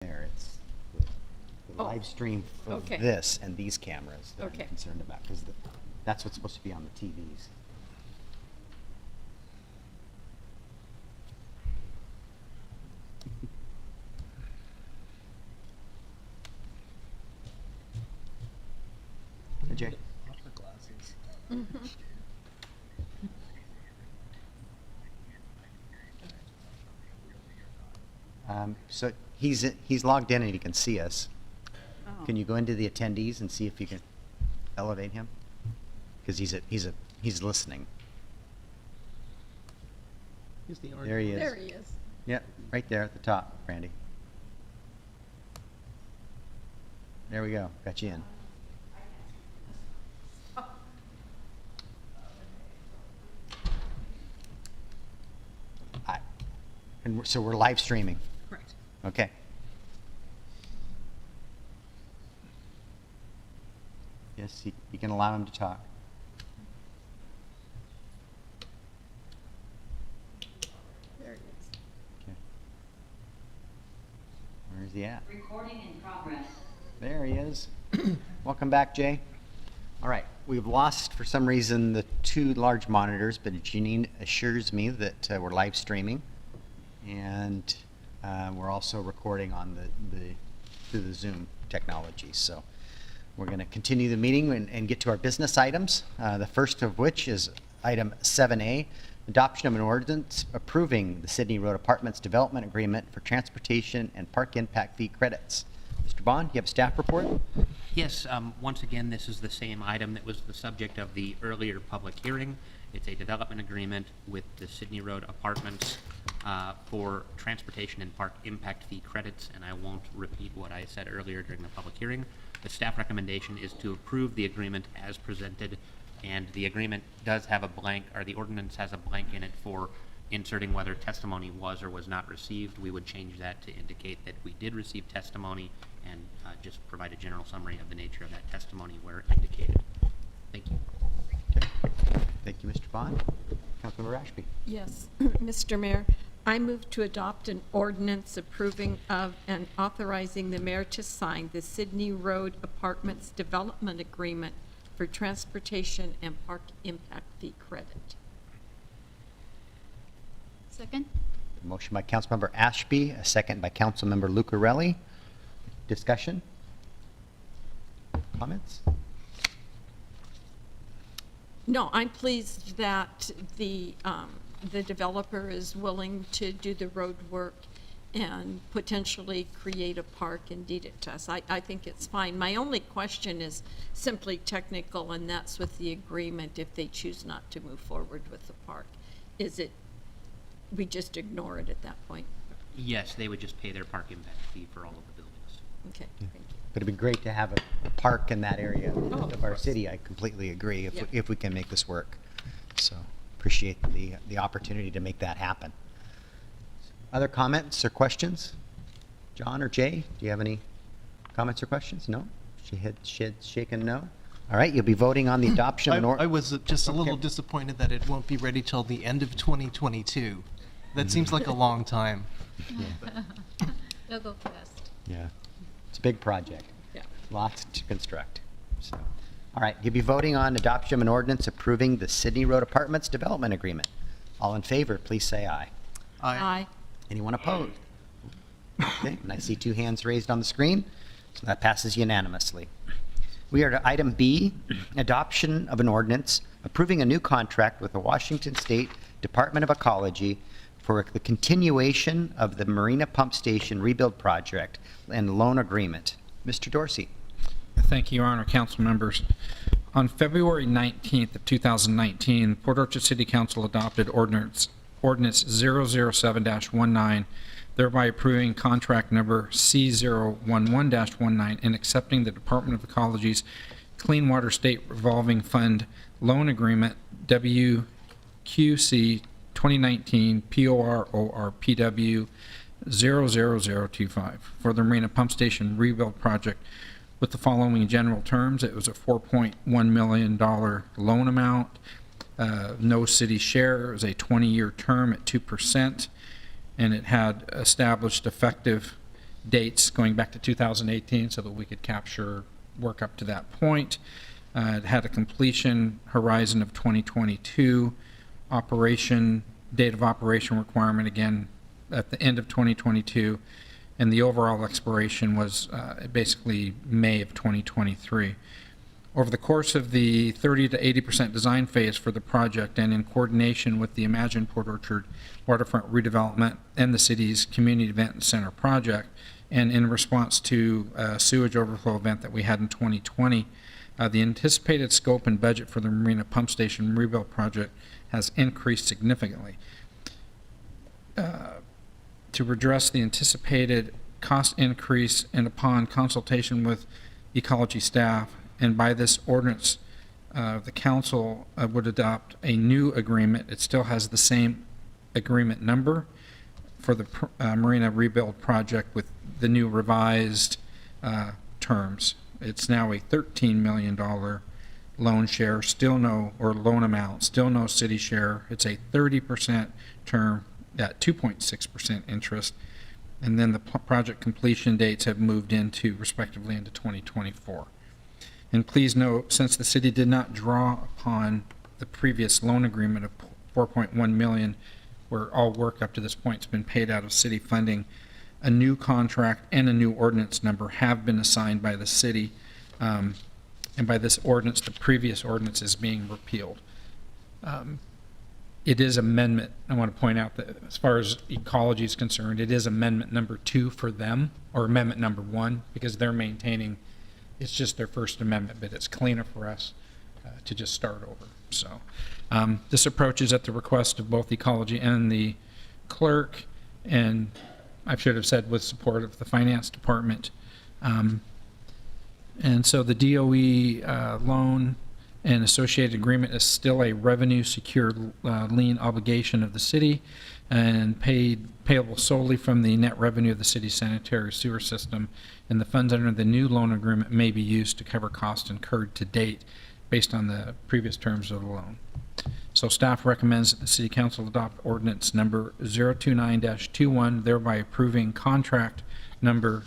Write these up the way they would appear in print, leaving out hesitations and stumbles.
there. It's the Oh, live stream of okay. this and these cameras that Okay. I'm concerned about, because that's what's supposed to be on the TVs. Hey, Jay. So he's logged in and he can see us. Oh. Can you go into the attendees and see if you can elevate him? Because he's listening. There he is. There he is. Yep, right there at the top, Randy. There we go. Got you in. So we're live streaming. Correct. Okay. Yes, you can allow him to talk. There he is. Okay. Where's he at? Recording in progress. There he is. Welcome back, Jay. All right, we've lost, for some reason, the two large monitors, but Janine assures me that we're live streaming, and we're also recording on through the Zoom technology. So we're going to continue the meeting and get to our business items. The first of which is item 7A, adoption of an ordinance approving the Sydney Road Apartments Development Agreement for transportation and park impact fee credits. Mr. Bond, you have a staff report? Yes, once again, this is the same item that was the subject of the earlier public hearing. It's a development agreement with the Sydney Road Apartments for transportation and park impact fee credits, and I won't repeat what I said earlier during the public hearing. The staff recommendation is to approve the agreement as presented, and the agreement does have a blank, or the ordinance has a blank in it for inserting whether testimony was or was not received. We would change that to indicate that we did receive testimony and just provide a general summary of the nature of that testimony where indicated. Thank you. Okay. Thank you, Mr. Bond. Councilmember Ashby. Yes, Mr. Mayor, I move to adopt an ordinance approving of and authorizing the mayor to sign the Sydney Road Apartments Development Agreement for transportation and park impact fee credit. Second? A motion by Councilmember Ashby, a second by Councilmember Lucarelli. Discussion? Comments? No, I'm pleased that the developer is willing to do the road work and potentially create a park and deed it to us. I think it's fine. My only question is simply technical, and that's with the agreement if they choose not to move forward with the park. Is it, we just ignore it at that point? Yes, they would just pay their park impact fee for all of the buildings. Okay, thank you. But it'd be great to have a park in that area Oh, of our city. I completely agree Yeah. if we can make this work. So appreciate the opportunity to make that happen. Other comments or questions? John or Jay, do you have any comments or questions? No? She had shaken no? All right, you'll be voting on the adoption of an I was just a little Okay. disappointed that it won't be ready till the end of 2022. That seems like a long time. They'll go fast. Yeah, it's a big project. Yeah. Lots to construct. So, all right, you'll be voting on adoption of an ordinance approving the Sydney Road Apartments Development Agreement. All in favor, please say aye. Aye. Anyone opposed? Okay, and I see two hands raised on the screen, so that passes unanimously. We are to item B, adoption of an ordinance approving a new contract with the Washington State Department of Ecology for the continuation of the Marina Pump Station rebuild project and loan agreement. Mr. Dorsey. Thank you, Your Honor, council members. On February 19th of 2019, Port Orchard City Council adopted Ordinance 007-19, thereby approving contract number C011-19 and accepting the Department of Ecology's Clean Water State Revolving Fund Loan Agreement, WQC 2019 PORORPW 00025 for the Marina Pump Station rebuild project with the following general terms. It was a $4.1 million loan amount, no city share. It was a 20-year term at 2%, and it had established effective dates going back to 2018 so that we could capture work up to that point. It had a completion horizon of 2022, date of operation requirement again at the end of 2022, and the overall expiration was basically May of 2023. Over the course of the 30 to 80% design phase for the project, and in coordination with the Imagine Port Orchard waterfront redevelopment and the city's community event center project, and in response to a sewage overflow event that we had in 2020, the anticipated scope and budget for the Marina Pump Station rebuild project has increased significantly. To address the anticipated cost increase, and upon consultation with ecology staff, and by this ordinance, the council would adopt a new agreement. It still has the same agreement number for the marina rebuild project with the new revised terms. It's now a $13 million loan share, loan amount, still no city share. It's a 30% term at 2.6% interest. And then the project completion dates have moved respectively into 2024. And please note, since the city did not draw upon the previous loan agreement of $4.1 million, where all work up to this point has been paid out of city funding, a new contract and a new ordinance number have been assigned by the city. And by this ordinance, the previous ordinance is being repealed. It is amendment, I want to point out that as far as ecology is concerned, it is amendment number 2 for them, or amendment number 1, because they're maintaining, it's just their first amendment, but it's cleaner for us to just start over. So this approach is at the request of both ecology and the clerk, and I should have said with support of the finance department. And so the DOE loan and associated agreement is still a revenue secured lien obligation of the city, and payable solely from the net revenue of the city's sanitary sewer system, and the funds under the new loan agreement may be used to cover costs incurred to date based on the previous terms of the loan. So staff recommends that the City Council adopt ordinance number 029-21, thereby approving contract number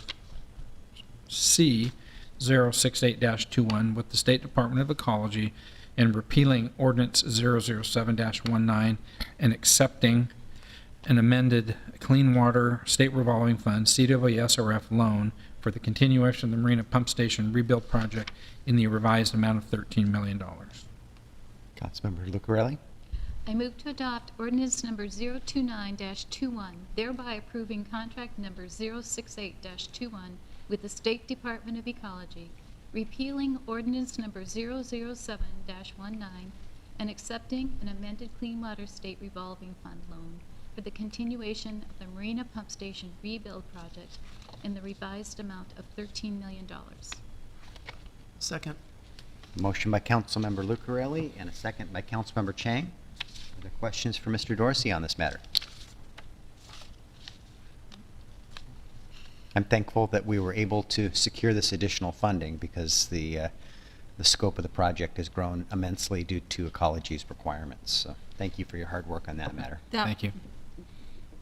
C 068-21 with the State Department of Ecology, and repealing ordinance 007-19 and accepting an amended Clean Water State Revolving Fund CWSRF loan for the continuation of the Marina Pump Station rebuild project in the revised amount of $13 million. Councilmember Lucarelli? I move to adopt ordinance number 029-21, thereby approving contract number 068-21 with the State Department of Ecology, repealing ordinance number 007-19, and accepting an amended Clean Water State Revolving Fund loan for the continuation of the Marina Pump Station rebuild project in the revised amount of $13 million. Second. Motion by Councilmember Lucarelli and a second by Councilmember Chang. Are there questions for Mr. Dorsey on this matter? I'm thankful that we were able to secure this additional funding because the scope of the project has grown immensely due to ecology's requirements. So thank you for your hard work on that matter. Thank you.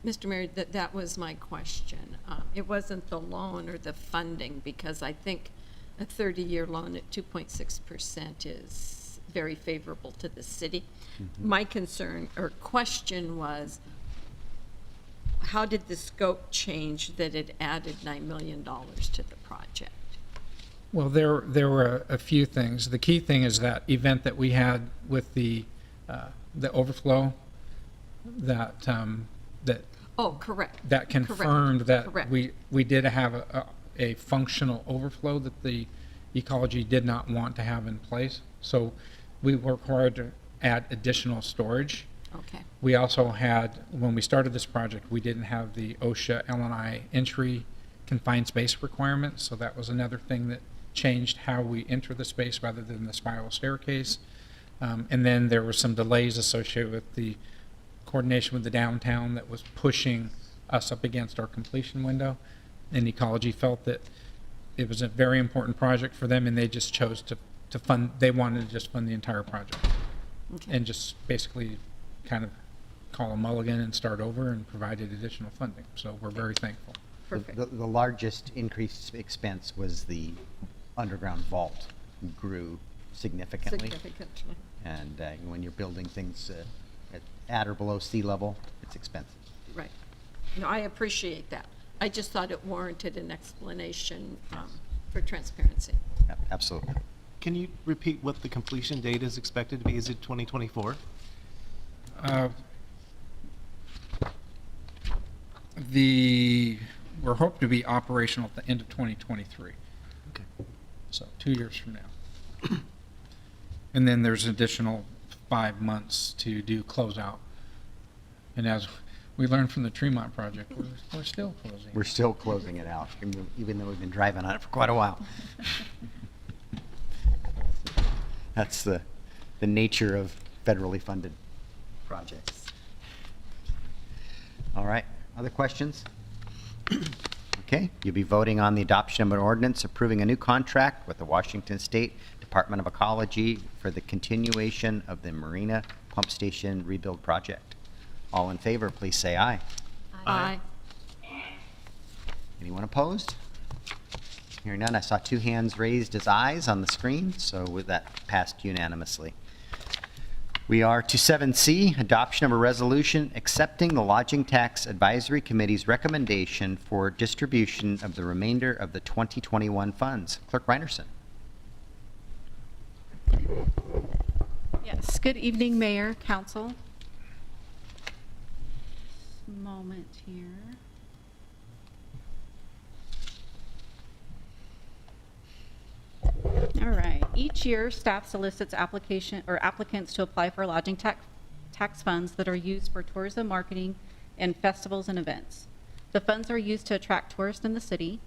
Mr. Mayor, that was my question. It wasn't the loan or the funding, because I think a 30-year loan at 2.6% is very favorable to the city. Mm-hmm. My concern or question was, how did the scope change that it added $9 million to the project? Well, there were a few things. The key thing is that event that we had with the overflow that Oh, correct. that confirmed that Correct. we did have a functional overflow that the ecology did not want to have in place. So we were required to add additional storage. Okay. We also had, when we started this project, we didn't have the OSHA L&I entry confined space requirements, so that was another thing that changed how we enter the space rather than the spiral staircase. And then there were some delays associated with the coordination with the downtown that was pushing us up against our completion window. And ecology felt that it was a very important project for them, and they just chose to fund, they wanted to just fund the entire project. Okay. And just basically kind of call a mulligan and start over, and provided additional funding. So we're very thankful. Perfect. The largest increased expense was the underground vault grew significantly. Significantly. And when you're building things at or below sea level, it's expensive. Right. No, I appreciate that. I just thought it warranted an explanation for transparency. Yep, absolutely. Can you repeat what the completion date is expected to be? Is it 2024? We're hoping to be operational at the end of 2023, Okay. so 2 years from now. And then there's an additional 5 months to do closeout. And as we learned from the Tremont project, we're still closing. We're still closing it out, even though we've been driving on it for quite a while. That's the nature of federally funded projects. All right, other questions? Okay, you'll be voting on the adoption of an ordinance approving a new contract with the Washington State Department of Ecology for the continuation of the Marina Pump Station rebuild project. All in favor, please say aye. Aye. Anyone opposed? Hearing none, I saw 2 hands raised as ayes on the screen, so with that passed unanimously. We are to 7C, adoption of a resolution accepting the Lodging Tax Advisory Committee's recommendation for distribution of the remainder of the 2021 funds. Clerk Reinerson. Yes, good evening, Mayor, Council. Moment here. All right, each year, staff solicits applicants to apply for lodging tax funds that are used for tourism marketing and festivals and events. The funds are used to attract tourists in the city.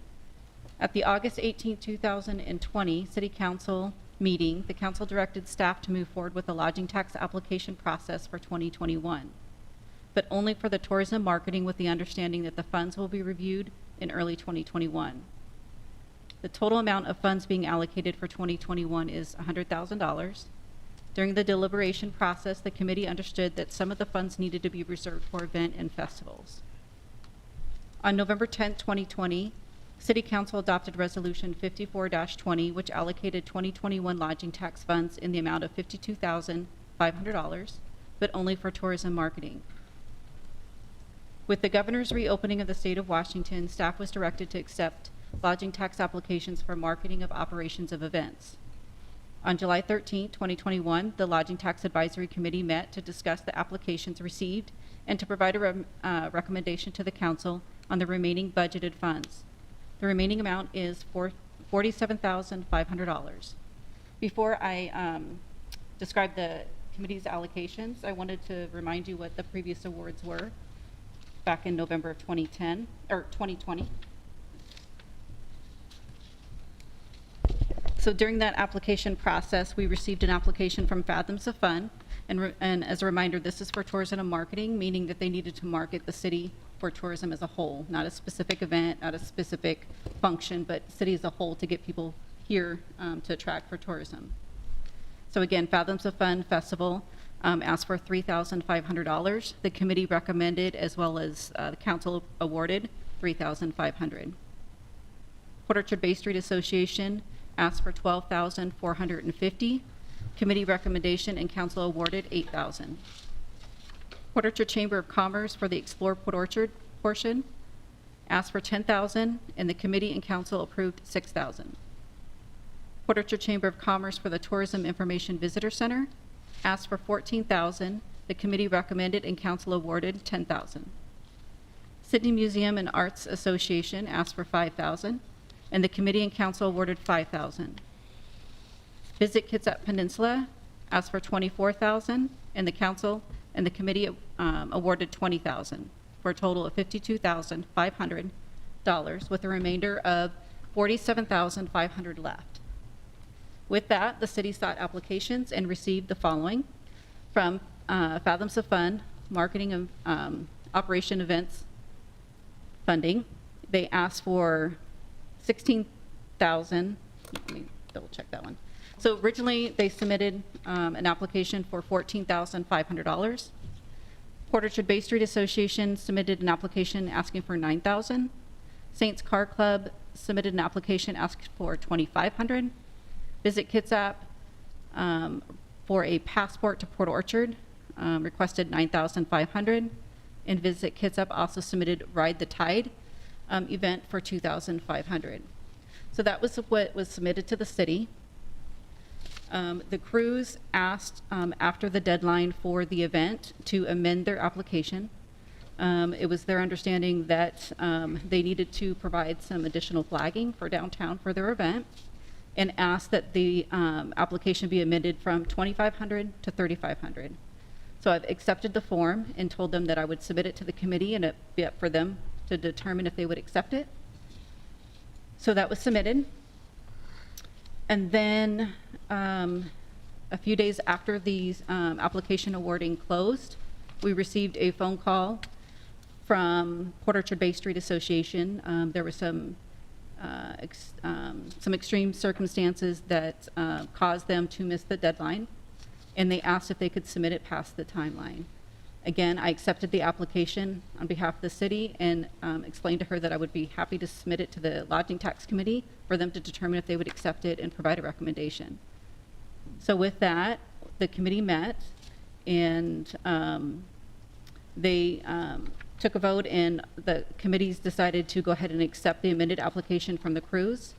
At the August 18, 2020 City Council meeting, the council directed staff to move forward with the lodging tax application process for 2021, but only for the tourism marketing, with the understanding that the funds will be reviewed in early 2021. The total amount of funds being allocated for 2021 is $100,000. During the deliberation process, the committee understood that some of the funds needed to be reserved for event and festivals. On November 10, 2020, City Council adopted Resolution 54-20, which allocated 2021 lodging tax funds in the amount of $52,500, but only for tourism marketing. With the governor's reopening of the state of Washington, staff was directed to accept lodging tax applications for marketing of operations of events. On July 13, 2021, the Lodging Tax Advisory Committee met to discuss the applications received and to provide a recommendation to the council on the remaining budgeted funds. The remaining amount is $47,500. Before I describe the committee's allocations, I wanted to remind you what the previous awards were back in November of 2020. So during that application process, we received an application from Fathoms of Fun, and as a reminder, this is for tourism and marketing, meaning that they needed to market the city for tourism as a whole, not a specific event, not a specific function, but city as a whole to get people here to attract for tourism. So again, Fathoms of Fun Festival asked for $3,500. The committee recommended, as well as the council awarded, $3,500. Port Orchard Bay Street Association asked for $12,450. Committee recommendation and council awarded $8,000. Port Orchard Chamber of Commerce for the Explore Port Orchard portion asked for $10,000, and the committee and council approved $6,000. Port Orchard Chamber of Commerce for the Tourism Information Visitor Center asked for $14,000. The committee recommended and council awarded $10,000. Sydney Museum and Arts Association asked for $5,000, and the committee and council awarded $5,000. Visit Kitsap Peninsula asked for $24,000, and the council and the committee awarded $20,000, for a total of $52,500, with a remainder of $47,500 left. With that, the city sought applications and received the following from Fathoms of Fun, Marketing of Operation Events Funding. They asked for $16,000. Let me double check that one. So originally they submitted an application for $14,500. Port Orchard Bay Street Association submitted an application asking for $9,000. Saints Car Club submitted an application, asked for $2,500. Visit Kitsap for a passport to Port Orchard, requested $9,500. And Visit Kitsap also submitted Ride the Tide event for $2,500. So that was what was submitted to the city. The cruise asked after the deadline for the event to amend their application. It was their understanding that they needed to provide some additional flagging for downtown for their event, and asked that the application be amended from $2,500 to $3,500. So I've accepted the form and told them that I would submit it to the committee, and it'd be up for them to determine if they would accept it. So that was submitted. And then a few days after the application awarding closed, we received a phone call from Port Orchard Bay Street Association. There were some extreme circumstances that caused them to miss the deadline, and they asked if they could submit it past the timeline. Again, I accepted the application on behalf of the city and explained to her that I would be happy to submit it to the Lodging Tax Committee for them to determine if they would accept it and provide a recommendation. So with that, the committee met, and they took a vote, and the committees decided to go ahead and accept the amended application from the cruise,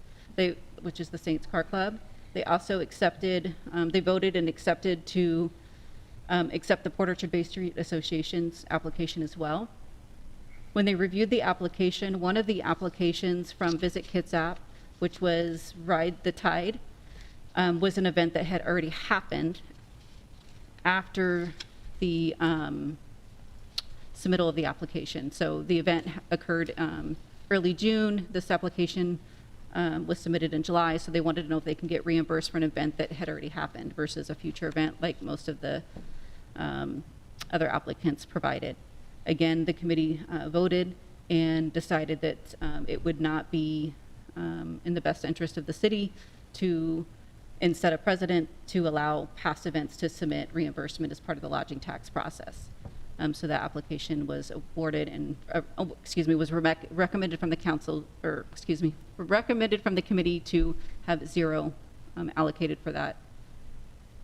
which is the Saints Car Club. They also accepted, they voted and accepted to accept the Port Orchard Bay Street Association's application as well. When they reviewed the application, one of the applications from Visit Kitsap, which was Ride the Tide, was an event that had already happened after the submittal of the application. So the event occurred early June. This application was submitted in July, so they wanted to know if they can get reimbursed for an event that had already happened versus a future event like most of the other applicants provided. Again, the committee voted and decided that it would not be in the best interest of the city to, and set a precedent to allow past events to submit reimbursement as part of the lodging tax process. So that application was awarded and, was recommended from the council, or recommended from the committee to have zero allocated for that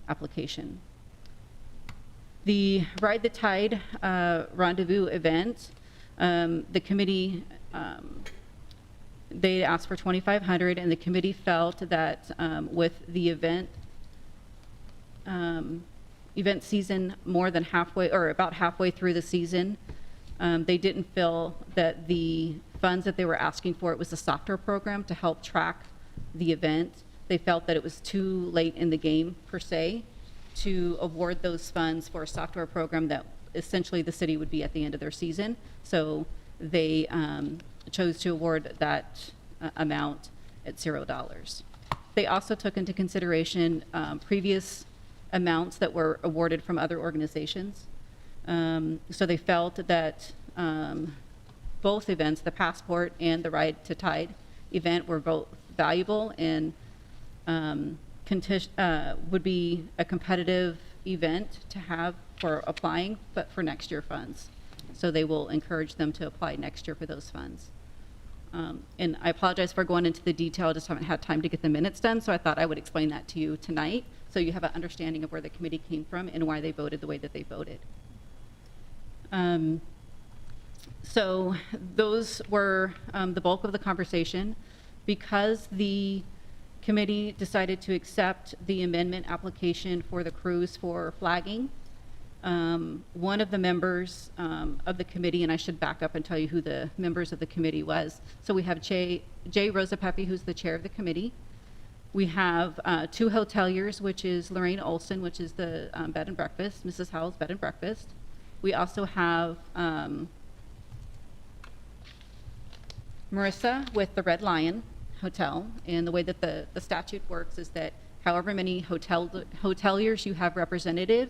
application. The Ride the Tide rendezvous event, the committee, they asked for $2,500, and the committee felt that with the event season more than halfway, or about halfway through the season, they didn't feel that the funds that they were asking for, it was a software program to help track the event. They felt that it was too late in the game, per se, to award those funds for a software program that essentially the city would be at the end of their season. So they chose to award that amount at $0. They also took into consideration previous amounts that were awarded from other organizations. So they felt that both events, the Passport and the Ride to Tide event, were both valuable and would be a competitive event to have for applying, but for next year funds. So they will encourage them to apply next year for those funds. And I apologize for going into the detail, I just haven't had time to get the minutes done, so I thought I would explain that to you tonight, so you have an understanding of where the committee came from and why they voted the way that they voted. So those were the bulk of the conversation. Because the committee decided to accept the amendment application for the cruise for flagging, one of the members of the committee, and I should back up and tell you who the members of the committee was. So we have Jay Rosapepe, who's the chair of the committee. We have two hoteliers, which is Lorraine Olson, which is the bed and breakfast, Mrs. Howell's Bed and Breakfast. We also have Marissa with the Red Lion Hotel. And the way that the statute works is that however many hoteliers you have representative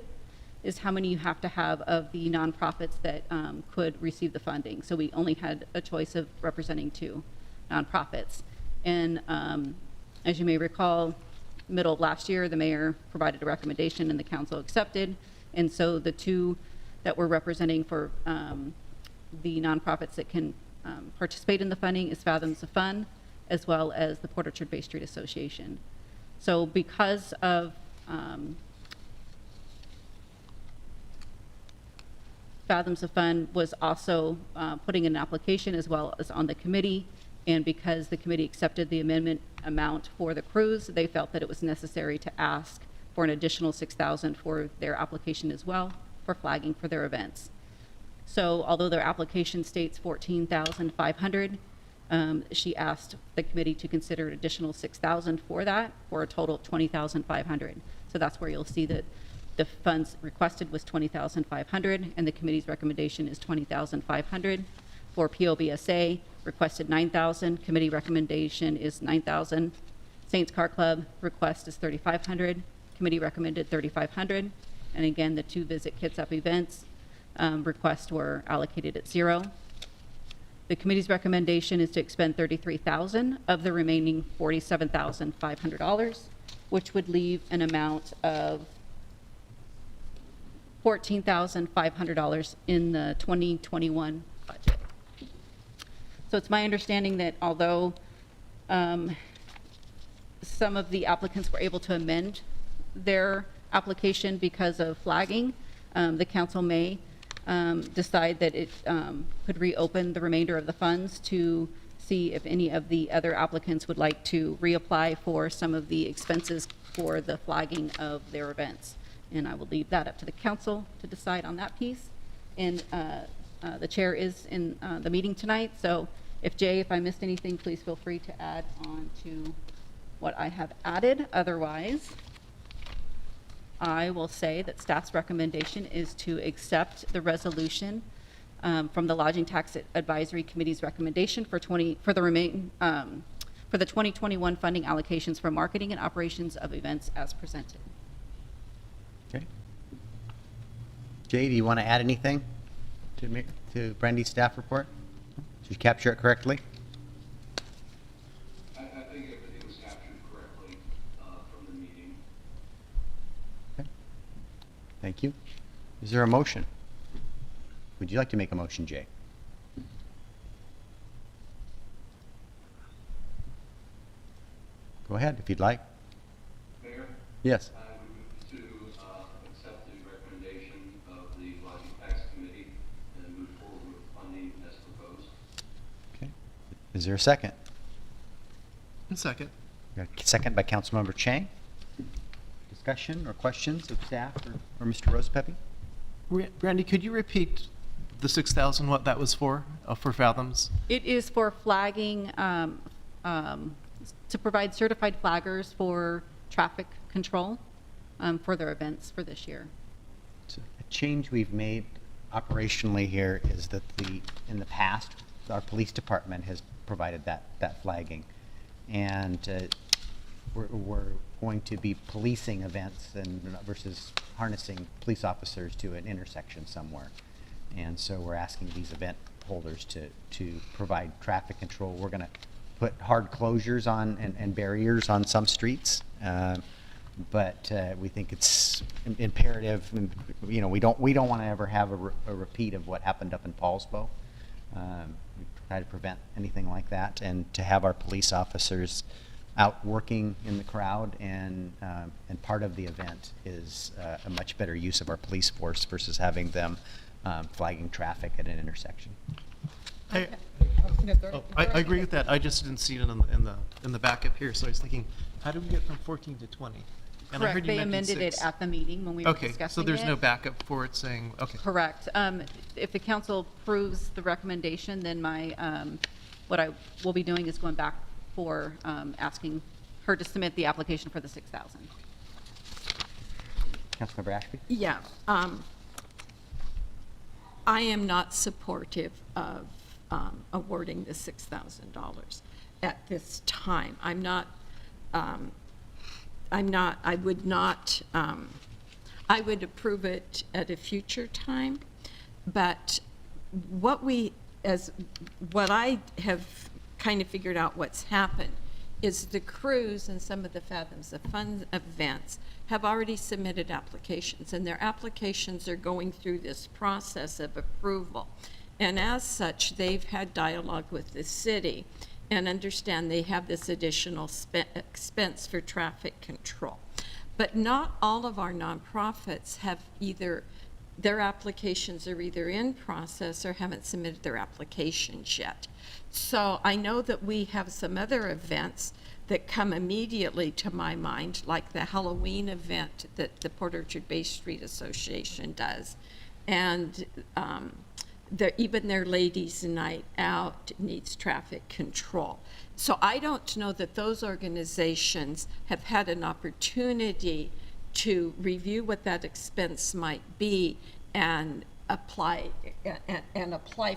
is how many you have to have of the nonprofits that could receive the funding. So we only had a choice of representing two nonprofits. And as you may recall, middle of last year, the mayor provided a recommendation and the council accepted. And so the two that we're representing for the nonprofits that can participate in the funding is Fathoms of Fun, as well as the Port Orchard Bay Street Association. So because of Fathoms of Fun was also putting in an application as well as on the committee, and because the committee accepted the amendment amount for the cruise, they felt that it was necessary to ask for an additional $6,000 for their application as well for flagging for their events. So although their application states $14,500, she asked the committee to consider an additional $6,000 for that, for a total of $20,500. So that's where you'll see that the funds requested was $20,500, and the committee's recommendation is $20,500. For POBSA, requested $9,000, committee recommendation is $9,000. Saints Car Club request is $3,500, committee recommended $3,500. And again, the two Visit Kids Up events requests were allocated at 0. The committee's recommendation is to expend $33,000 of the remaining $47,500, which would leave an amount of $14,500 in the 2021 budget. So it's my understanding that although some of the applicants were able to amend their application because of flagging, the council may decide that it could reopen the remainder of the funds to see if any of the other applicants would like to reapply for some of the expenses for the flagging of their events. And I will leave that up to the council to decide on that piece. And the chair is in the meeting tonight, so if I missed anything, please feel free to add on to what I have added. Otherwise, I will say that staff's recommendation is to accept the resolution from the Lodging Tax Advisory Committee's recommendation for the 2021 funding allocations for marketing and operations of events as presented. Okay. Jay, do you want to add anything to Brandy's staff report? Did you capture it correctly? I think everything was captured correctly from the meeting. Okay. Thank you. Is there a motion? Would you like to make a motion, Jay? Go ahead if you'd like. Mayor, Yes. I would move to accept the recommendation of the Lodging Tax Committee and move forward with funding as proposed. Okay. Is there a second? And second. Got a second by Councilmember Chang. Discussion or questions of staff or Mr. Rosepepe? Brandy, could you repeat the 6,000, what that was for Fathoms? It is for flagging, to provide certified flaggers for traffic control for their events for this year. So a change we've made operationally here is that in the past, our police department has provided that flagging. And we're going to be policing events versus harnessing police officers to an intersection somewhere. And so we're asking these event holders to provide traffic control. We're going to put hard closures on and barriers on some streets, but we think it's imperative. And, we don't want to ever have a repeat of what happened up in Paulsbo. We try to prevent anything like that, and to have our police officers out working in the crowd and part of the event is a much better use of our police force versus having them flagging traffic at an intersection. I agree with that. I just didn't see it in the backup here, so I was thinking, how did we get from 14 to 20? And I heard Correct, you they mention amended it 6. at the meeting when we were Okay, discussing so there's it. no backup for it saying, okay. Correct. If the council approves the recommendation, then what I will be doing is going back for asking her to submit the application for the 6,000. Councilmember Ashby? Yeah, I am not supportive of awarding the $6,000 at this time. I would approve it at a future time, but what I have kind of figured out what's happened is the cruise and some of the Fathoms of Fun events have already submitted applications, and their applications are going through this process of approval. And as such, they've had dialogue with the city and understand they have this additional expense for traffic control. But not all of our nonprofits have either, their applications are either in process or haven't submitted their applications yet. So I know that we have some other events that come immediately to my mind, like the Halloween event that the Port Orchard Bay Street Association does. And even their ladies' night out needs traffic control. So I don't know that those organizations have had an opportunity to review what that expense might be and apply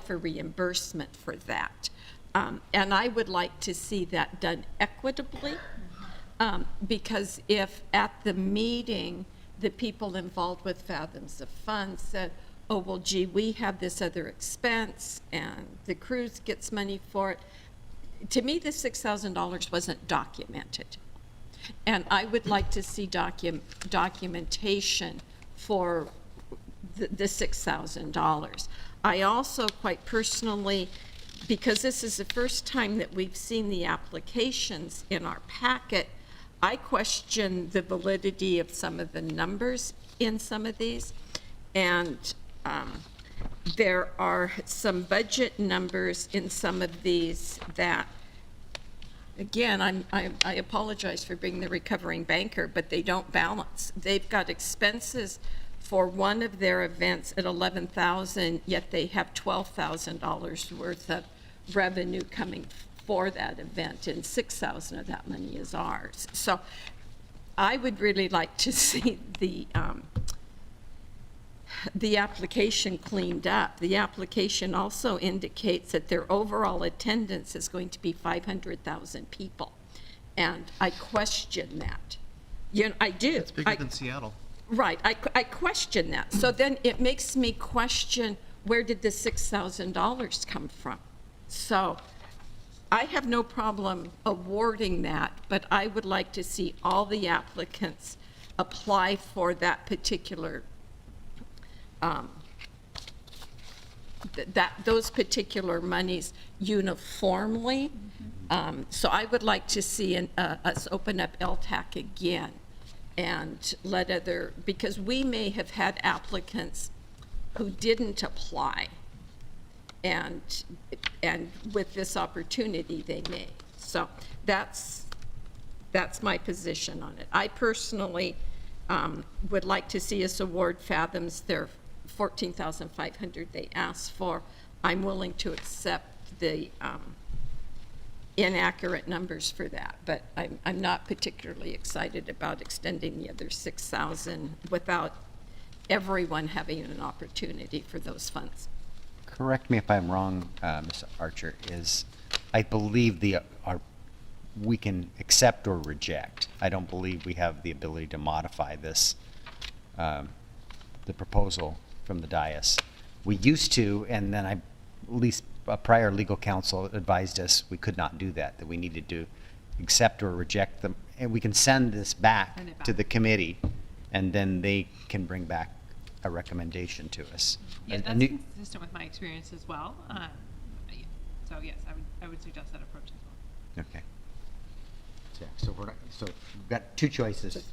for reimbursement for that. And I would like to see that done equitably, because if at the meeting, the people involved with Fathoms of Funds said, oh, well, gee, we have this other expense and the cruise gets money for it. To me, the $6,000 wasn't documented. And I would like to see documentation for the $6,000. I also quite personally, because this is the first time that we've seen the applications in our packet, I question the validity of some of the numbers in some of these. And there are some budget numbers in some of these that, again, I apologize for being the recovering banker, but they don't balance. They've got expenses for one of their events at $11,000, yet they have $12,000 worth of revenue coming for that event, and $6,000 of that money is ours. So I would really like to see the application cleaned up. The application also indicates that their overall attendance is going to be 500,000 people. And I question that. You know, I do. It's bigger than Seattle. Right, I question that. So then it makes me question, where did the $6,000 come from? So I have no problem awarding that, but I would like to see all the applicants apply for that particular those particular monies uniformly. So I would like to see us open up LTAC again and let because we may have had applicants who didn't apply, and with this opportunity they may. So that's my position on it. I personally would like to see us award Fathoms their $14,500 they asked for. I'm willing to accept the inaccurate numbers for that, but I'm not particularly excited about extending the other $6,000 without everyone having an opportunity for those funds. Correct me if I'm wrong, Ms. Archer, I believe we can accept or reject. I don't believe we have the ability to modify this, the proposal from the dais. We used to, and then at least a prior legal counsel advised us we could not do that, that we needed to accept or reject them. And we can send this back to the committee, and then they can bring back a recommendation to us. Yeah, that's consistent with my experience as well. So yes, I would suggest that approach as well. Okay. So we've got two choices.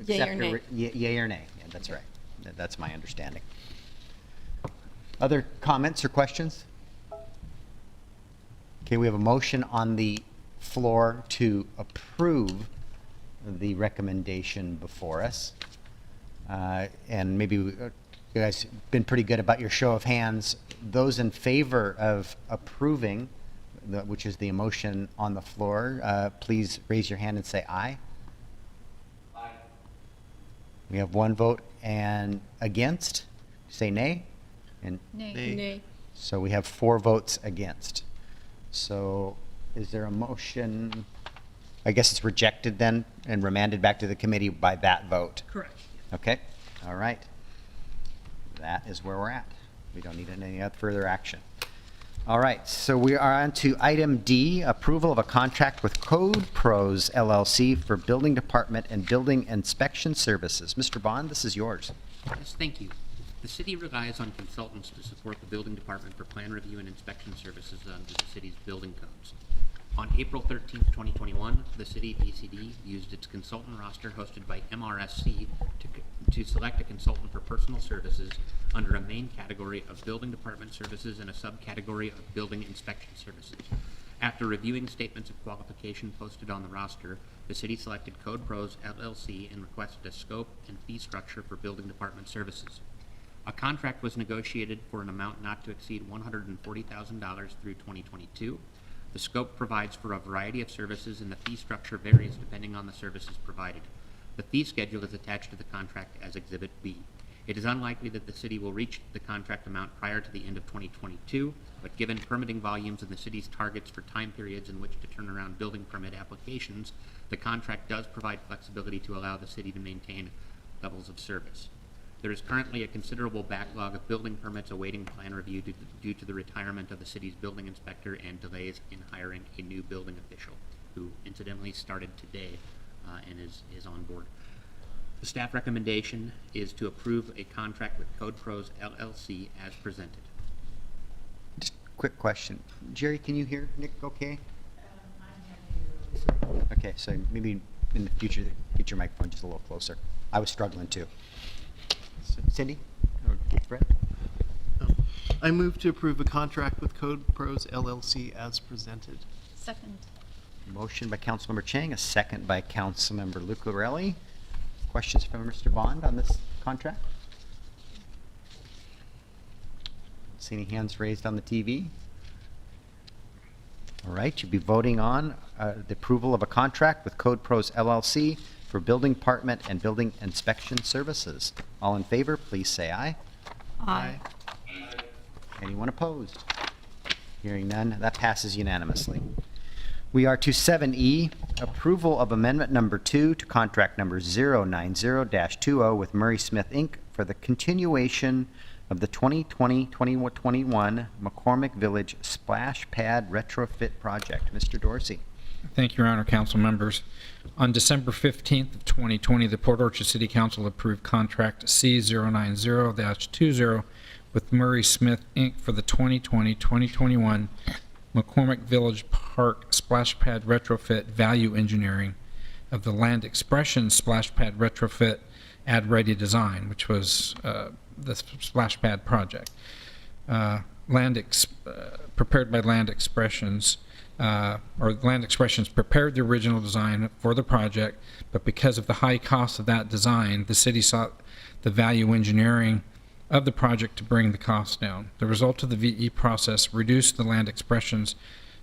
Yay or Accept nay. Yay or nay. Yeah, that's right. That's my understanding. Other comments or questions? Okay, we have a motion on the floor to approve the recommendation before us. And maybe you guys have been pretty good about your show of hands. Those in favor of approving, which is the motion on the floor, please raise your hand and say aye. Aye. We have one vote, and against, say nay. And Nay. Nay. so we have 4 votes against. So is there a motion? I guess it's rejected then and remanded back to the committee by that vote. Correct. Okay, all right. That is where we're at. We don't need any other further action. All right, so we are on to item D, approval of a contract with Code Pros LLC for building department and building inspection services. Mr. Bond, this is yours. Yes, thank you. The city relies on consultants to support the building department for plan review and inspection services under the city's building codes. On April 13th, 2021, the city BCD used its consultant roster hosted by MRSC to select a consultant for personal services under a main category of building department services and a subcategory of building inspection services. After reviewing statements of qualification posted on the roster, the city selected Code Pros LLC and requested a scope and fee structure for building department services. A contract was negotiated for an amount not to exceed $140,000 through 2022. The scope provides for a variety of services, and the fee structure varies depending on the services provided. The fee schedule is attached to the contract as Exhibit B. It is unlikely that the city will reach the contract amount prior to the end of 2022, but given permitting volumes and the city's targets for time periods in which to turn around building permit applications, the contract does provide flexibility to allow the city to maintain levels of service. There is currently a considerable backlog of building permits awaiting plan review due to the retirement of the city's building inspector and delays in hiring a new building official, who incidentally started today and is on board. The staff recommendation is to approve a contract with Code Pros LLC as presented. Just quick question. Jerry, can you hear Nick okay? Okay, so maybe in the future, get your microphone just a little closer. I was struggling too. Cindy? Or Brett? I move to approve a contract with Code Pros LLC as presented. Second. Motion by Councilmember Chang, a second by Councilmember Lucarelli. Questions from Mr. Bond on this contract? See any hands raised on the TV? All right, you'll be voting on the approval of a contract with Code Pros LLC for building department and building inspection services. All in favor, please say aye. Aye. Anyone opposed? Hearing none, that passes unanimously. We are to 7E, approval of amendment number 2 to contract number 090-20 with Murray Smith, Inc. for the continuation of the 2020-2021 McCormick Village Splash Pad Retrofit Project. Mr. Dorsey. Thank you, Your Honor, council members. On December 15th of 2020, the Port Orchard City Council approved contract C090-20 with Murray Smith, Inc. for the 2020-2021 McCormick Village Park Splash Pad Retrofit Value Engineering of the Land Expression Splash Pad Retrofit Ad Ready Design, which was the Splash Pad project. Prepared by Land Expressions, Land Expressions prepared the original design for the project, but because of the high cost of that design, the city sought the value engineering of the project to bring the cost down. The result of the VE process reduced the Land Expressions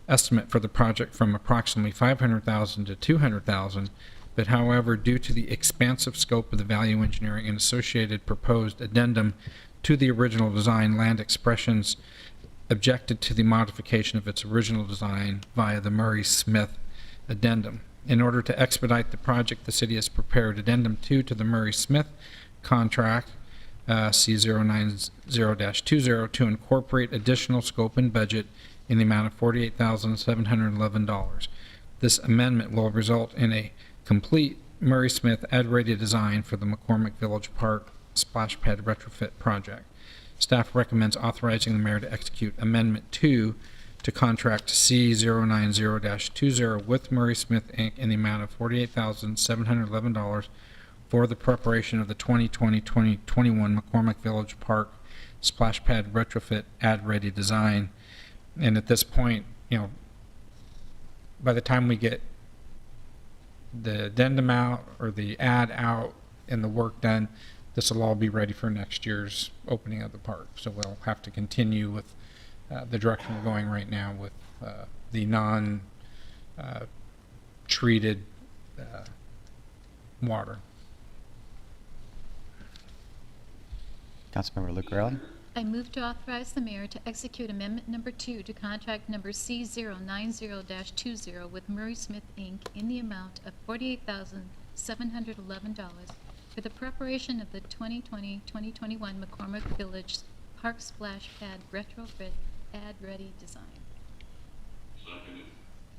estimate for the project from approximately $500,000 to $200,000, but however, due to the expansive scope of the value engineering and associated proposed addendum to the original design, Land Expressions objected to the modification of its original design via the Murray Smith addendum. In order to expedite the project, the city has prepared addendum 2 to the Murray Smith contract, C090-20, to incorporate additional scope and budget in the amount of $48,711. This amendment will result in a complete Murray Smith ad-ready design for the McCormick Village Park Splash Pad Retrofit Project. Staff recommends authorizing the mayor to execute Amendment 2 to contract C090-20 with Murray Smith, Inc. in the amount of $48,711 for the preparation of the 2020-2021 McCormick Village Park Splash Pad Retrofit ad-ready design. And at this point, by the time we get the addendum out or the ad out and the work done, this will all be ready for next year's opening of the park. So we'll have to continue with the direction we're going right now with the non-treated water. Councilmember Lucarelli. I move to authorize the mayor to execute amendment number 2 to contract number C090-20 with Murray Smith, Inc. in the amount of $48,711 for the preparation of the 2020-2021 McCormick Village Park Splash Pad Retrofit Ad-Ready Design. Seconded.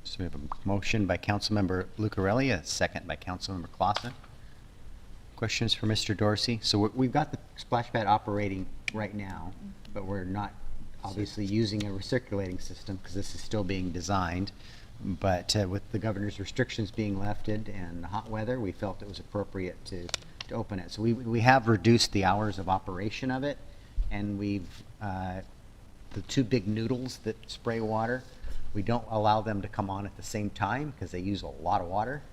So we have a motion by Councilmember Lucarelli, a second by Councilmember Clausen. Questions for Mr. Dorsey? So we've got the splash pad operating right now, but we're not obviously using a recirculating system because this is still being designed. But with the governor's restrictions being lifted and the hot weather, we felt it was appropriate to open it. So we have reduced the hours of operation of it, and we've, the two big noodles that spray water, we don't allow them to come on at the same time because they use a lot of water.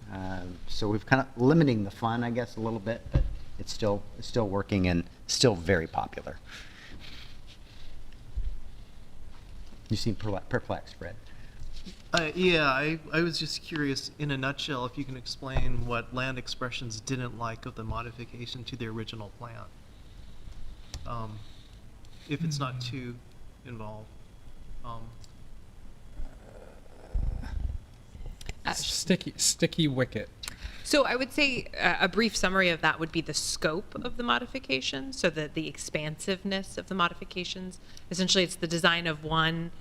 So we've kind of limiting the fun, I guess, a little bit, but it's still working and still very popular. You seem perplexed, Fred. Yeah, I was just curious, in a nutshell, if you can explain what Land Expressions didn't like of the modification to the original plan. If it's not too involved. Sticky wicket. So I would say a brief summary of that would be the scope of the modification, so that the expansiveness of the modifications. Essentially, it's the design of one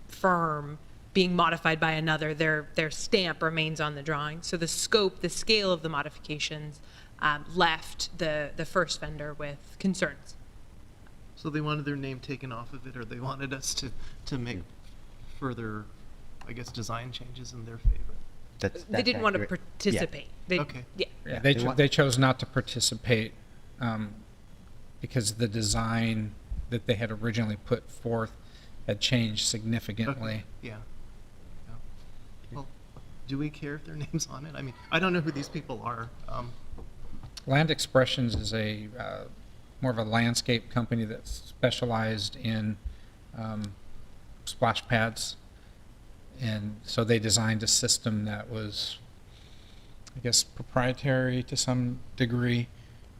firm being modified by another. Their stamp remains on the drawing. So the scope, the scale of the modifications left the first vendor with concerns. So they wanted their name taken off of it, or they wanted us to make further, I guess, design changes in their favor? They didn't want to accurate. participate. They- Okay. Yeah. Yeah, they they, want- they chose not to participate because the design that they had originally put forth had changed significantly. Okay, yeah. Yeah. Well, do we care if their name's on it? I mean, I don't know who these people are. Land Expressions is a more of a landscape company that's specialized in splash pads. And so they designed a system that was, I guess, proprietary to some degree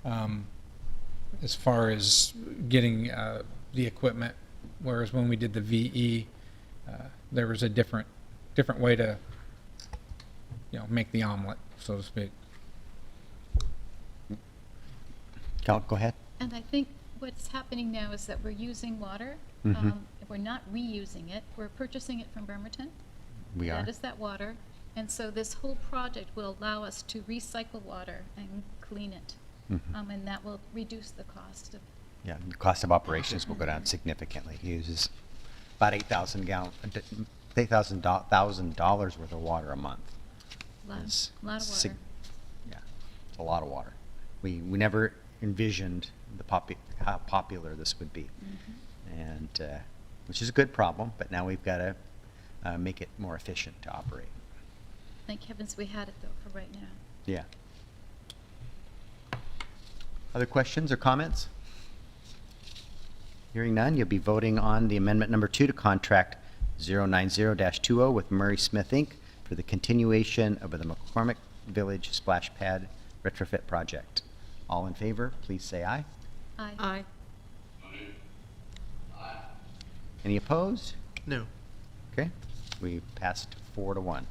as far as getting the equipment. Whereas when we did the VE, there was a different way to, make the omelet, so to speak. Go ahead. And I think what's happening now is that we're using water. Mhm. We're not reusing it. We're purchasing it from Bremerton. We are. That is that water. And so this whole project will allow us to recycle water and clean it. Mhm. And that will reduce the cost of, Yeah, the cost of operations will go down significantly. He uses about $8,000 worth of water a month. lot It's of water. Yeah, it's a lot of water. We never envisioned how popular this would be. And, which is a good problem, but now we've got to make it more efficient to operate. Thank heavens we had it though for right now. Yeah. Other questions or comments? Hearing none, you'll be voting on the amendment number 2 to contract 090-20 with Murray Smith, Inc. for the continuation of the McCormick Village Splash Pad retrofit project. All in favor, please say aye. Aye. Any opposed? No. Okay, we passed 4-1.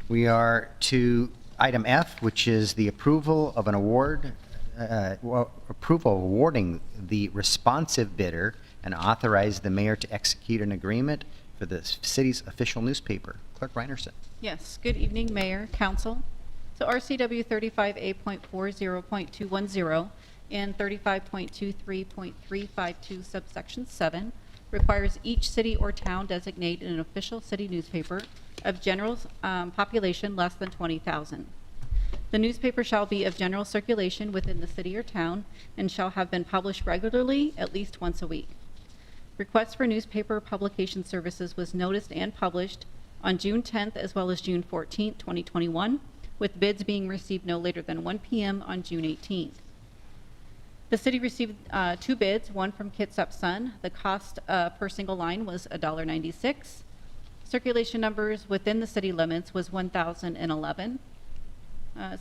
We are to item F, which is the approval of an award, approval of awarding the responsive bidder and authorize the mayor to execute an agreement for the city's official newspaper. Clerk Reinerson. Yes, good evening, Mayor, Council. So RCW 35A.40.210 and 35.23.352 subsection 7 requires each city or town designate an official city newspaper of general population less than 20,000. The newspaper shall be of general circulation within the city or town and shall have been published regularly at least once a week. Request for newspaper publication services was noticed and published on June 10th as well as June 14th, 2021, with bids being received no later than 1 p.m. on June 18th. The city received 2 bids, one from Kitsap Sun. The cost per single line was $1.96. Circulation numbers within the city limits was 1,011.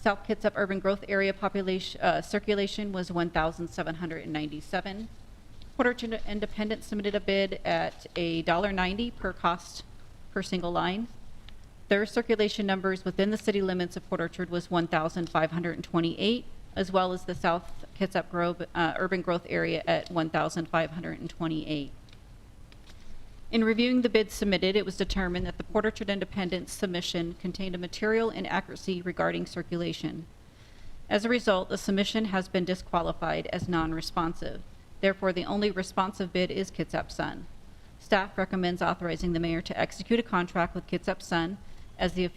South Kitsap Urban Growth Area population circulation was 1,797. Port Orchard Independent submitted a bid at $1.90 per cost per single line. Their circulation numbers within the city limits of Port Orchard was 1,528, as well as the South Kitsap Grove, Urban Growth Area at 1,528. In reviewing the bids submitted, it was determined that the Port Orchard Independent submission contained a material inaccuracy regarding circulation. As a result, the submission has been disqualified as non-responsive. Therefore, the only responsive bid is Kitsap Sun. Staff recommends authorizing the mayor to execute a contract with Kitsap Sun as the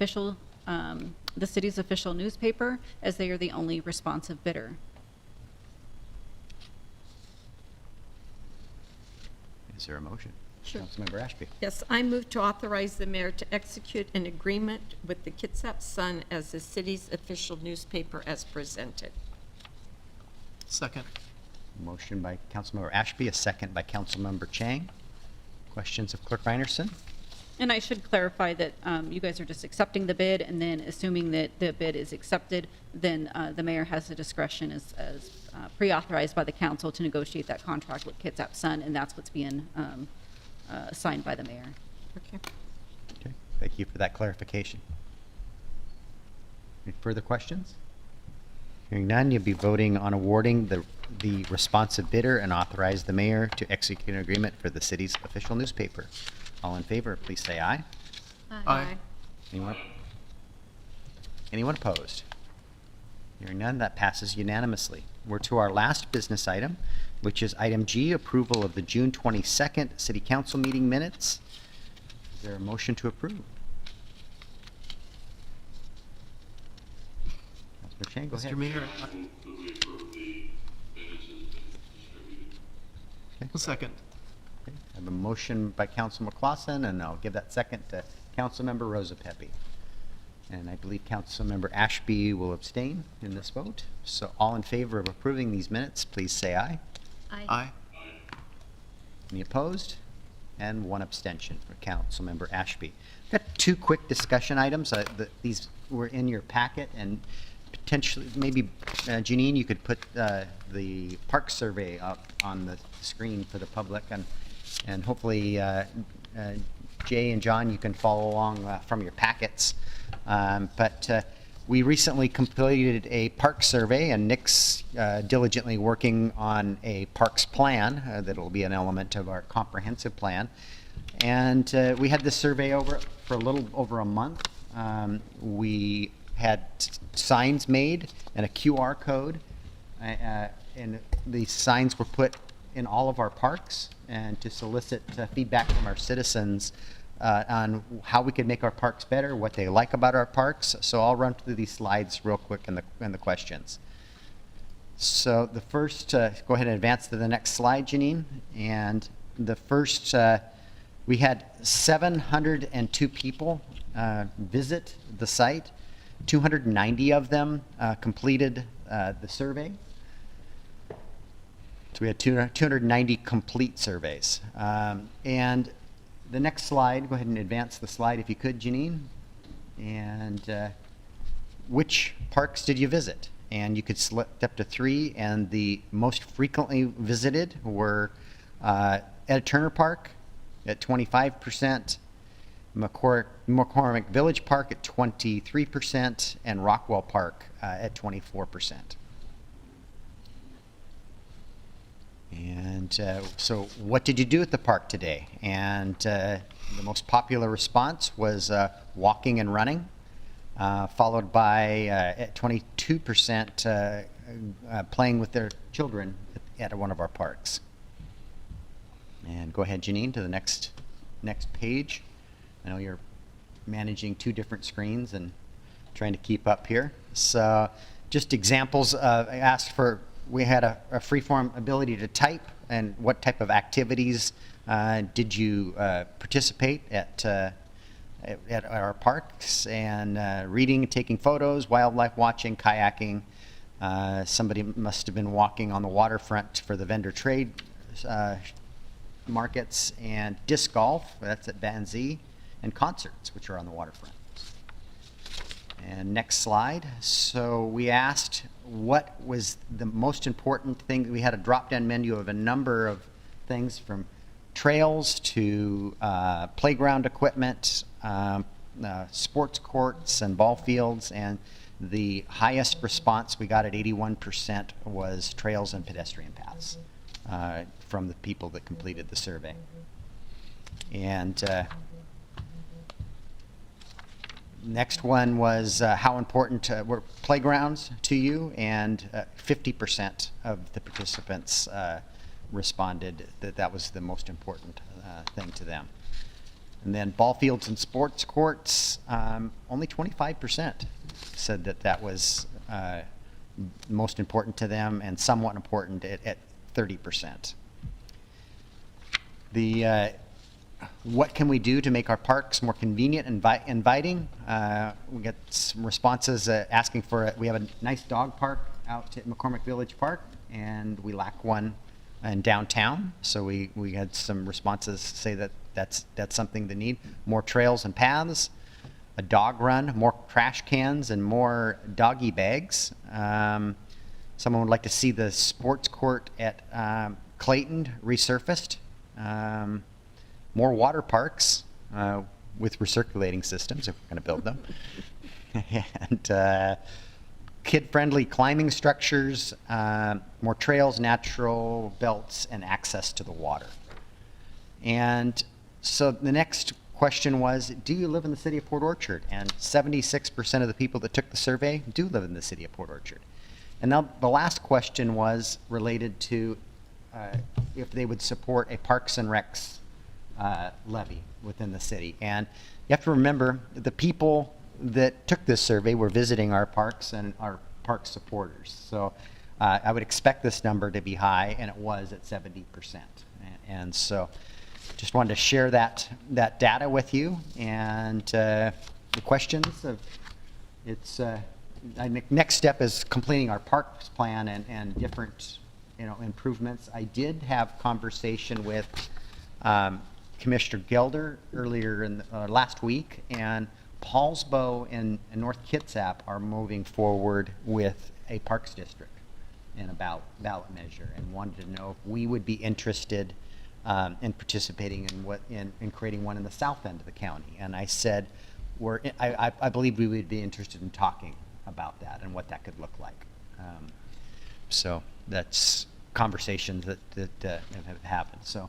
city's official newspaper, as they are the only responsive bidder. Is there a motion? Sure. Councilmember Ashby. Yes, I move to authorize the mayor to execute an agreement with the Kitsap Sun as the city's official newspaper as presented. Second. Motion by Councilmember Ashby, a second by Councilmember Chang. Questions of Clerk Reinerson? And I should clarify that you guys are just accepting the bid, and then assuming that the bid is accepted, then the mayor has the discretion as pre-authorized by the council to negotiate that contract with Kitsap Sun, and that's what's being signed by the mayor. Okay. Okay, thank you for that clarification. Any further questions? Hearing none, you'll be voting on awarding the responsive bidder and authorize the mayor to execute an agreement for the city's official newspaper. All in favor, please say aye. Aye. Anyone opposed? Hearing none, that passes unanimously. We're to our last business item, which is item G, approval of the June 22nd city council meeting minutes. Is there a motion to approve? Councilor Chang, go ahead. Mr. Mayor, Move that we approve the minutes as distributed. a second. Okay, I have a motion by Council McClosson, and I'll give that second to Councilmember Rosa Pepe. And I believe Councilmember Ashby will abstain in this vote. So all in favor of approving these minutes, please say aye. Aye. Any opposed? And one abstention for Councilmember Ashby. Got two quick discussion items. These were in your packet, and potentially, maybe Janine, you could put the park survey up on the screen for the public, and hopefully Jay and John, you can follow along from your packets. But we recently completed a park survey, and Nick's diligently working on a parks plan that will be an element of our comprehensive plan. And we had this survey over for a little over a month. We had signs made and a QR code, and these signs were put in all of our parks and to solicit feedback from our citizens on how we could make our parks better, what they like about our parks. So I'll run through these slides real quick in the questions. So the first, go ahead and advance to the next slide, Janine. And the first, we had 702 people visit the site. 290 of them completed the survey. So we had 290 complete surveys. And the next slide, go ahead and advance the slide if you could, Janine. And which parks did you visit? And you could select up to 3, and the most frequently visited were Ed Turner Park at 25%, McCormick Village Park at 23%, and Rockwell Park at 24%. And so what did you do at the park today? And the most popular response was walking and running, followed by at 22% playing with their children at one of our parks. And go ahead, Janine, to the next page. I know you're managing 2 different screens and trying to keep up here. So just examples of, I asked for, we had a free-form ability to type, and what type of activities did you participate at our parks, and reading, taking photos, wildlife watching, kayaking. Somebody must have been walking on the waterfront for the vendor trade markets, and disc golf, that's at Banzee, and concerts, which are on the waterfront. And next slide. So we asked what was the most important thing. We had a drop-down menu of a number of things, from trails to playground equipment, sports courts and ball fields, and the highest response we got at 81% was trails and pedestrian paths from the people that completed the survey. And Next one was how important were playgrounds to you, and 50% of the participants responded that that was the most important thing to them. And then ball fields and sports courts, only 25% said that that was most important to them, and somewhat important at 30%. The what can we do to make our parks more convenient and inviting? We got some responses asking for we have a nice dog park out at McCormick Village Park, and we lack one in downtown. So we had some responses say that that's something they need. More trails and paths, a dog run, more trash cans, and more doggy bags. Someone would like to see the sports court at Clayton resurfaced. More water parks with recirculating systems if we're going to build them. And kid-friendly climbing structures, more trails, natural belts, and access to the water. And so the next question was, do you live in the city of Port Orchard? And 76% of the people that took the survey do live in the city of Port Orchard. And now the last question was related to if they would support a Parks and Recs levy within the city. And you have to remember, the people that took this survey were visiting our parks and our park supporters. So I would expect this number to be high, and it was at 70%. And so just wanted to share that data with you. And the questions of next step is completing our parks plan and different improvements. I did have conversation with Commissioner Gelder earlier in last week, and Paulsbo and North Kitsap are moving forward with a parks district and a ballot measure, and wanted to know if we would be interested in participating in creating one in the south end of the county. And I said, I believe we would be interested in talking about that and what that could look like. So that's conversations that have happened. So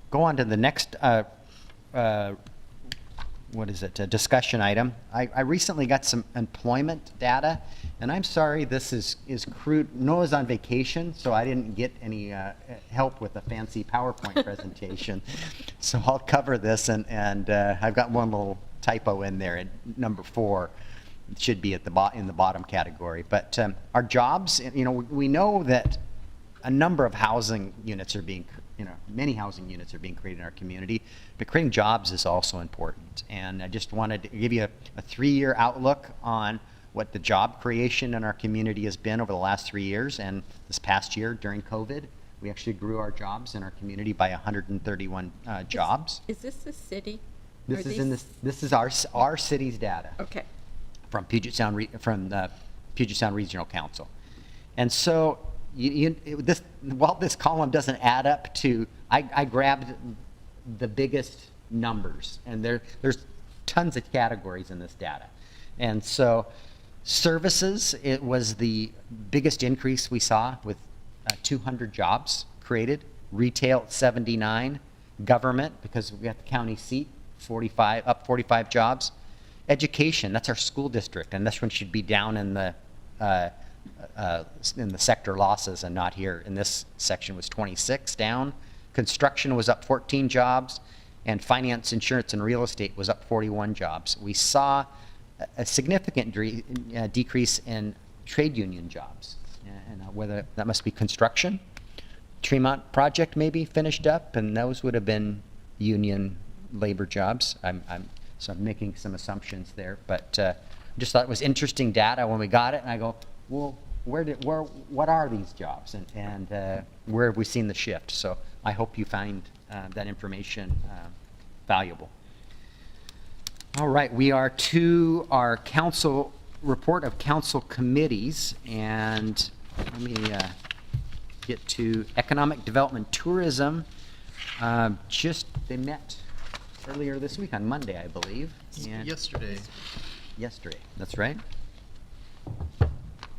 go on to the next discussion item. I recently got some employment data, and I'm sorry this is crude. Noah's on vacation, so I didn't get any help with a fancy PowerPoint presentation. So I'll cover this, and I've got one little typo in there at number 4. It should be at in the bottom category. But our jobs, we know that a number of housing units are being many housing units are being created in our community, but creating jobs is also important. And I just wanted to give you a 3-year outlook on what the job creation in our community has been over the last 3 years. And this past year during COVID, we actually grew our jobs in our community by 131 jobs. Is this the city? This is our city's data. Okay. From Puget Sound Regional Council. And so while this column doesn't add up to, I grabbed the biggest numbers, and there's tons of categories in this data. And so services, it was the biggest increase we saw with 200 jobs created. Retail, 79. Government, because we got the county seat, 45 jobs. Education, that's our school district, and this one should be down in the sector losses and not here. In this section was 26 down. Construction was up 14 jobs, and finance, insurance, and real estate was up 41 jobs. We saw a significant decrease in trade union jobs, and whether that must be construction. Tremont project maybe finished up, and those would have been union labor jobs. So I'm making some assumptions there, but just thought it was interesting data when we got it, and I go, well, what are these jobs, and where have we seen the shift? So I hope you find that information valuable. All right, we are to our council report of council committees, and let me get to economic development tourism. They met earlier this week on Monday, I believe. And Yesterday. Yesterday, that's right.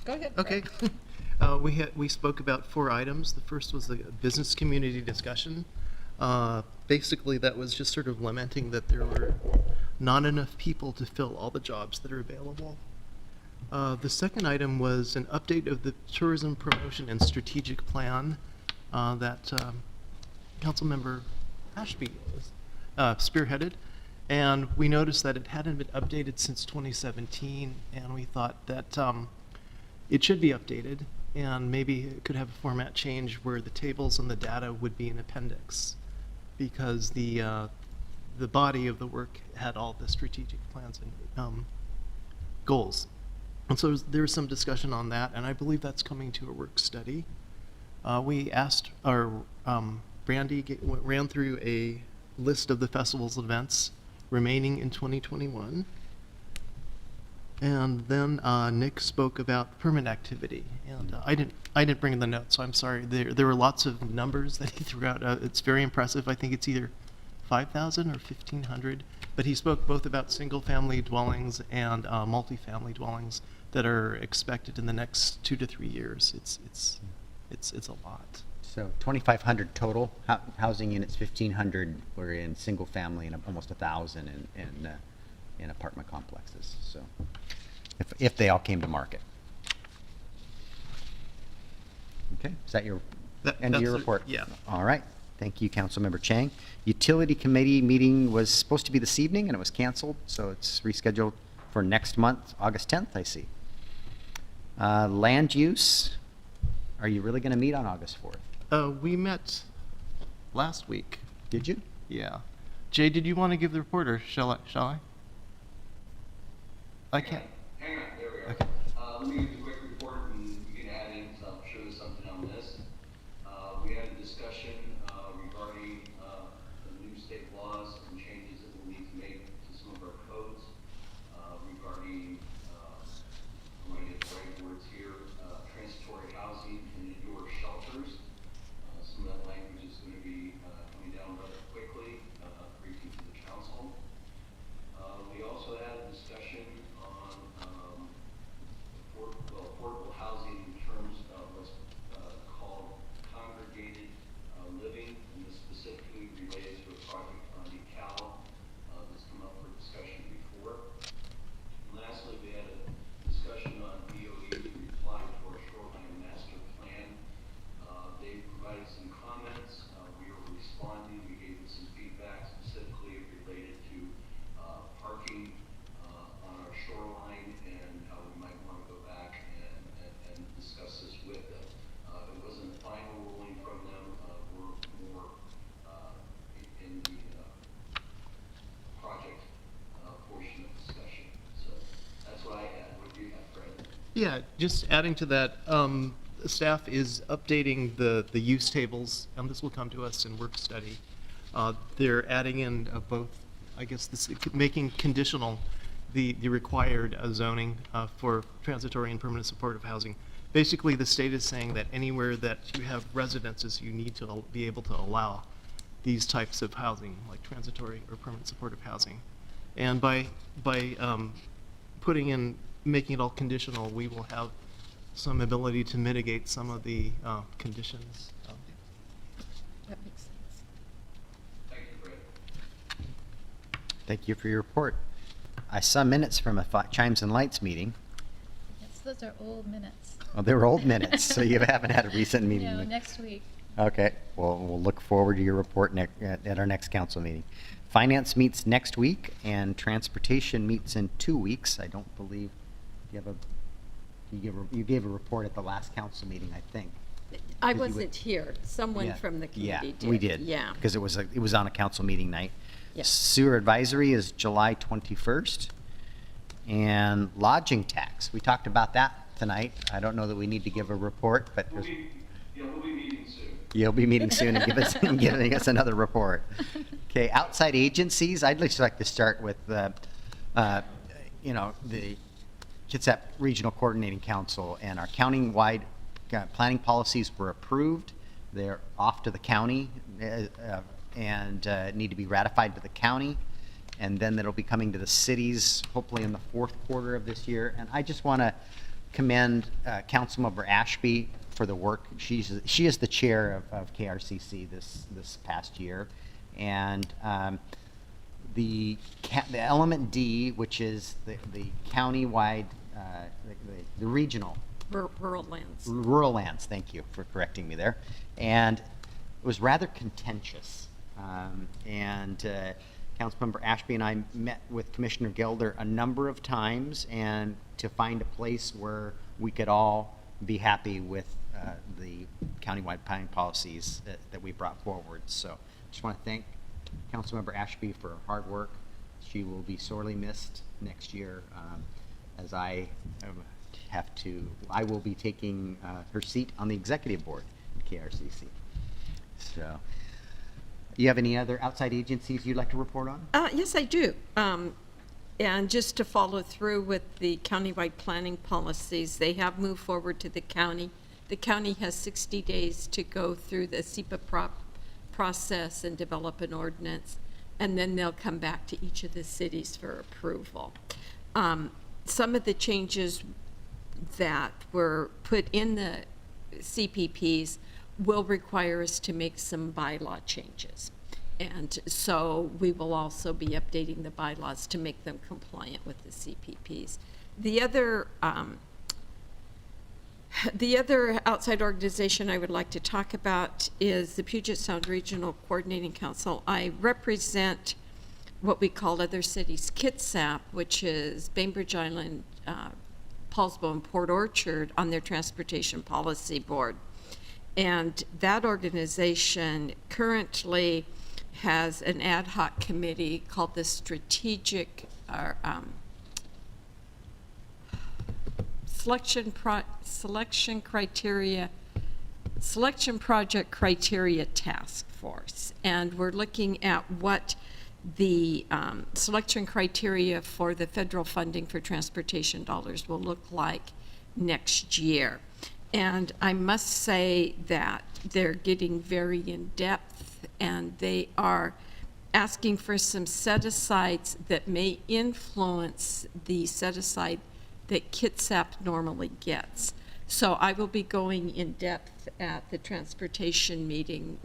Go ahead. Okay. We spoke about 4 items. The first was the business community discussion. Basically, that was just sort of lamenting that there were not enough people to fill all the jobs that are available. The second item was an update of the tourism promotion and strategic plan that Councilmember Ashby spearheaded. And we noticed that it hadn't been updated since 2017, and we thought that it should be updated, and maybe it could have a format change where the tables and the data would be an appendix, because the body of the work had all the strategic plans and goals. And so there was some discussion on that, and I believe that's coming to a work study. We asked, Brandy ran through a list of the festival's events remaining in 2021. And then Nick spoke about permit activity, and I didn't bring the notes, so I'm sorry. There were lots of numbers that he threw out. It's very impressive. I think it's either 5,000 or 1,500. But he spoke both about single-family dwellings and multifamily dwellings that are expected in the next 2 to 3 years. It's a lot. So 2,500 total housing units, 1,500 were in single family, and almost 1,000 in apartment complexes. So if they all came to market. Okay, is that your end of your That's it, report? yeah. All right. Thank you, Councilmember Chang. Utility Committee meeting was supposed to be this evening, and it was canceled, so it's rescheduled for next month, August 10th, I see. Land use, are you really going to meet on August 4th? We met last week. Did you? Yeah. Jay, did you want to give the report, or shall I? I can't. Hang on, there we are. Okay. Let me give you a quick report, and you can add in, because I'm sure there's something on this. We had a discussion regarding the new state laws and changes that we'll need to make to some of our codes regarding, I'm going to get the right words here, transitory housing and indoor shelters. Some of that language is going to be coming down rather quickly, briefing to the council. We also had a discussion on affordable housing in terms of what's called congregated living, and this specifically relates to a project on DeKalb that's come up for discussion before. And lastly, we had a discussion on DOE's reply to our shoreline master plan. They provided some comments. We were responding. We gave them some feedback specifically related to parking on our shoreline and how we might want to go back and discuss this with them. It wasn't a final ruling from them. We're more in the project portion of discussion. So that's what I had. What do you have, Fred? Yeah, just adding to that, staff is updating the use tables, and this will come to us in work study. They're adding in both, I guess, making conditional the required zoning for transitory and permanent supportive housing. Basically, the state is saying that anywhere that you have residences, you need to be able to allow these types of housing, like transitory or permanent supportive housing. And by making it all conditional, we will have some ability to mitigate some of the conditions. That makes sense. Thank you, Fred. Thank you for your report. I saw minutes from a Chimes and Lights meeting. Yes, those are old minutes. Oh, they were old minutes, so you haven't had a recent meeting. No, next week. Okay, well, we'll look forward to your report at our next council meeting. Finance meets next week, and transportation meets in 2 weeks. I don't believe, you gave a report at the last council meeting, I think. I Did you- wasn't here. Someone Yeah. from the committee did. Yeah, we did. Yeah. Because it was on a council meeting night. Yeah. Sewer advisory is July 21st. And lodging tax, we talked about that tonight. I don't know that we need to give a report, but We'll there's, be meeting soon. you'll be meeting soon and giving us another report. Okay, outside agencies, I'd just like to start with the Kitsap Regional Coordinating Council, and our county-wide planning policies were approved. They're off to the county and need to be ratified to the county, and then that'll be coming to the cities hopefully in the fourth quarter of this year. And I just want to commend Councilmember Ashby for the work. She is the chair of KRCC this past year, and the element D, which is the countywide, the regional Rural lands. rural lands, thank you for correcting me there. And it was rather contentious. Councilmember Ashby and I met with Commissioner Gelder a number of times and to find a place where we could all be happy with the countywide planning policies that we brought forward. So just want to thank Councilmember Ashby for her hard work. She will be sorely missed next year as I will be taking her seat on the executive board in KRCC. So, you have any other outside agencies you'd like to report on? Yes, I do. And just to follow through with the countywide planning policies, they have moved forward to the county. The county has 60 days to go through the SEPA process and develop an ordinance, and then they'll come back to each of the cities for approval. Some of the changes that were put in the CPPs will require us to make some bylaw changes. And so we will also be updating the bylaws to make them compliant with the CPPs. The other outside organization I would like to talk about is the Puget Sound Regional Coordinating Council. I represent what we call Other Cities Kitsap, which is Bainbridge Island, Paulsbo, and Port Orchard on their Transportation Policy Board. And that organization currently has an ad hoc committee called the Strategic Selection Project Criteria Task Force. And we're looking at what the selection criteria for the federal funding for transportation dollars will look like next year. And I must say that they're getting very in-depth, and they are asking for some set-asides that may influence the set-aside that Kitsap normally gets. So I will be going in-depth at the transportation meeting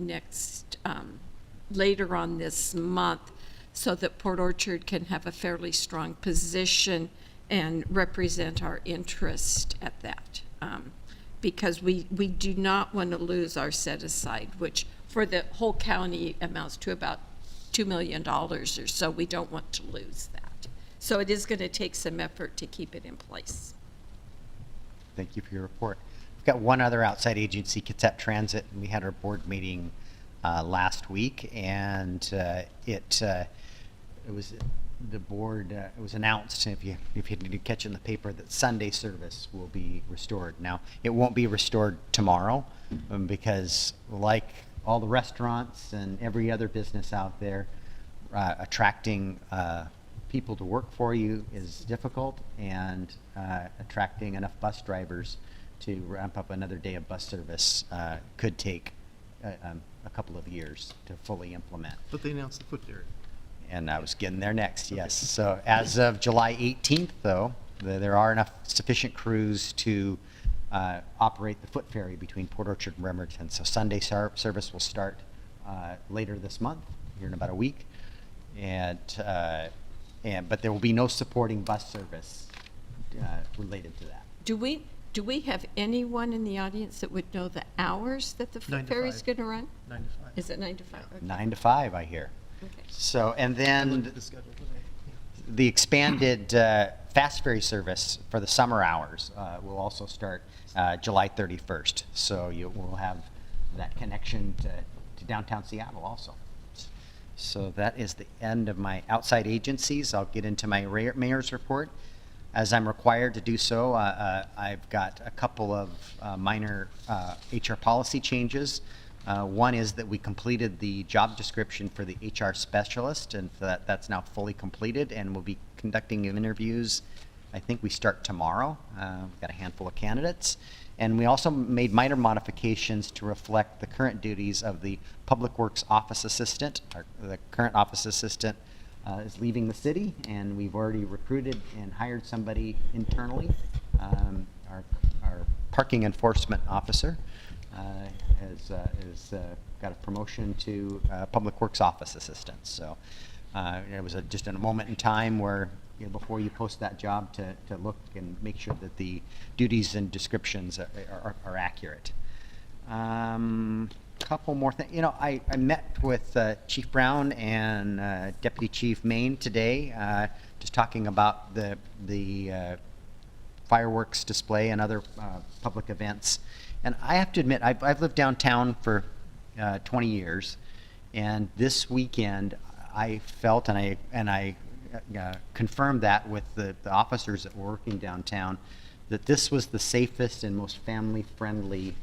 later on this month, so that Port Orchard can have a fairly strong position and represent our interest at that. Because we do not want to lose our set-aside, which for the whole county amounts to about $2 million or so. We don't want to lose that. So it is going to take some effort to keep it in place. Thank you for your report. We've got one other outside agency, Kitsap Transit, and we had our board meeting last week, and it was the board. It was announced, if you did catch it in the paper, that Sunday service will be restored. Now, it won't be restored tomorrow because, like all the restaurants and every other business out there, attracting people to work for you is difficult, and attracting enough bus drivers to ramp up another day of bus service could take a couple of years to fully implement. But they announced the foot ferry. And I was getting there next, yes. So as of July 18th, though, there are enough sufficient crews to operate the foot ferry between Port Orchard and Bremerton. So Sunday service will start later this month, here in about a week. But there will be no supporting bus service related to that. Do we have anyone in the audience that would know the hours that the 9 to ferry is 5. going to run? 9 to 5. Is it 9 to 5? Okay. 9 to 5, I hear. Okay. So, and I then looked at the schedule today. Yeah. the expanded fast ferry service for the summer hours will also start July 31st. So you will have that connection to downtown Seattle also. So that is the end of my outside agencies. I'll get into my mayor's report. As I'm required to do so, I've got a couple of minor HR policy changes. One is that we completed the job description for the HR specialist, and that's now fully completed, and we'll be conducting interviews. I think we start tomorrow. We've got a handful of candidates. And we also made minor modifications to reflect the current duties of the Public Works Office Assistant. The current office assistant is leaving the city, and we've already recruited and hired somebody internally. Our parking enforcement officer has got a promotion to Public Works Office Assistant. So It was just a moment in time where, before you post that job, to look and make sure that the duties and descriptions are accurate. Couple more things. I met with Chief Brown and Deputy Chief Maine today, just talking about the fireworks display and other public events. And I have to admit, I've lived downtown for 20 years, and this weekend I felt, and I confirmed that with the officers that were working downtown, that this was the safest and most family-friendly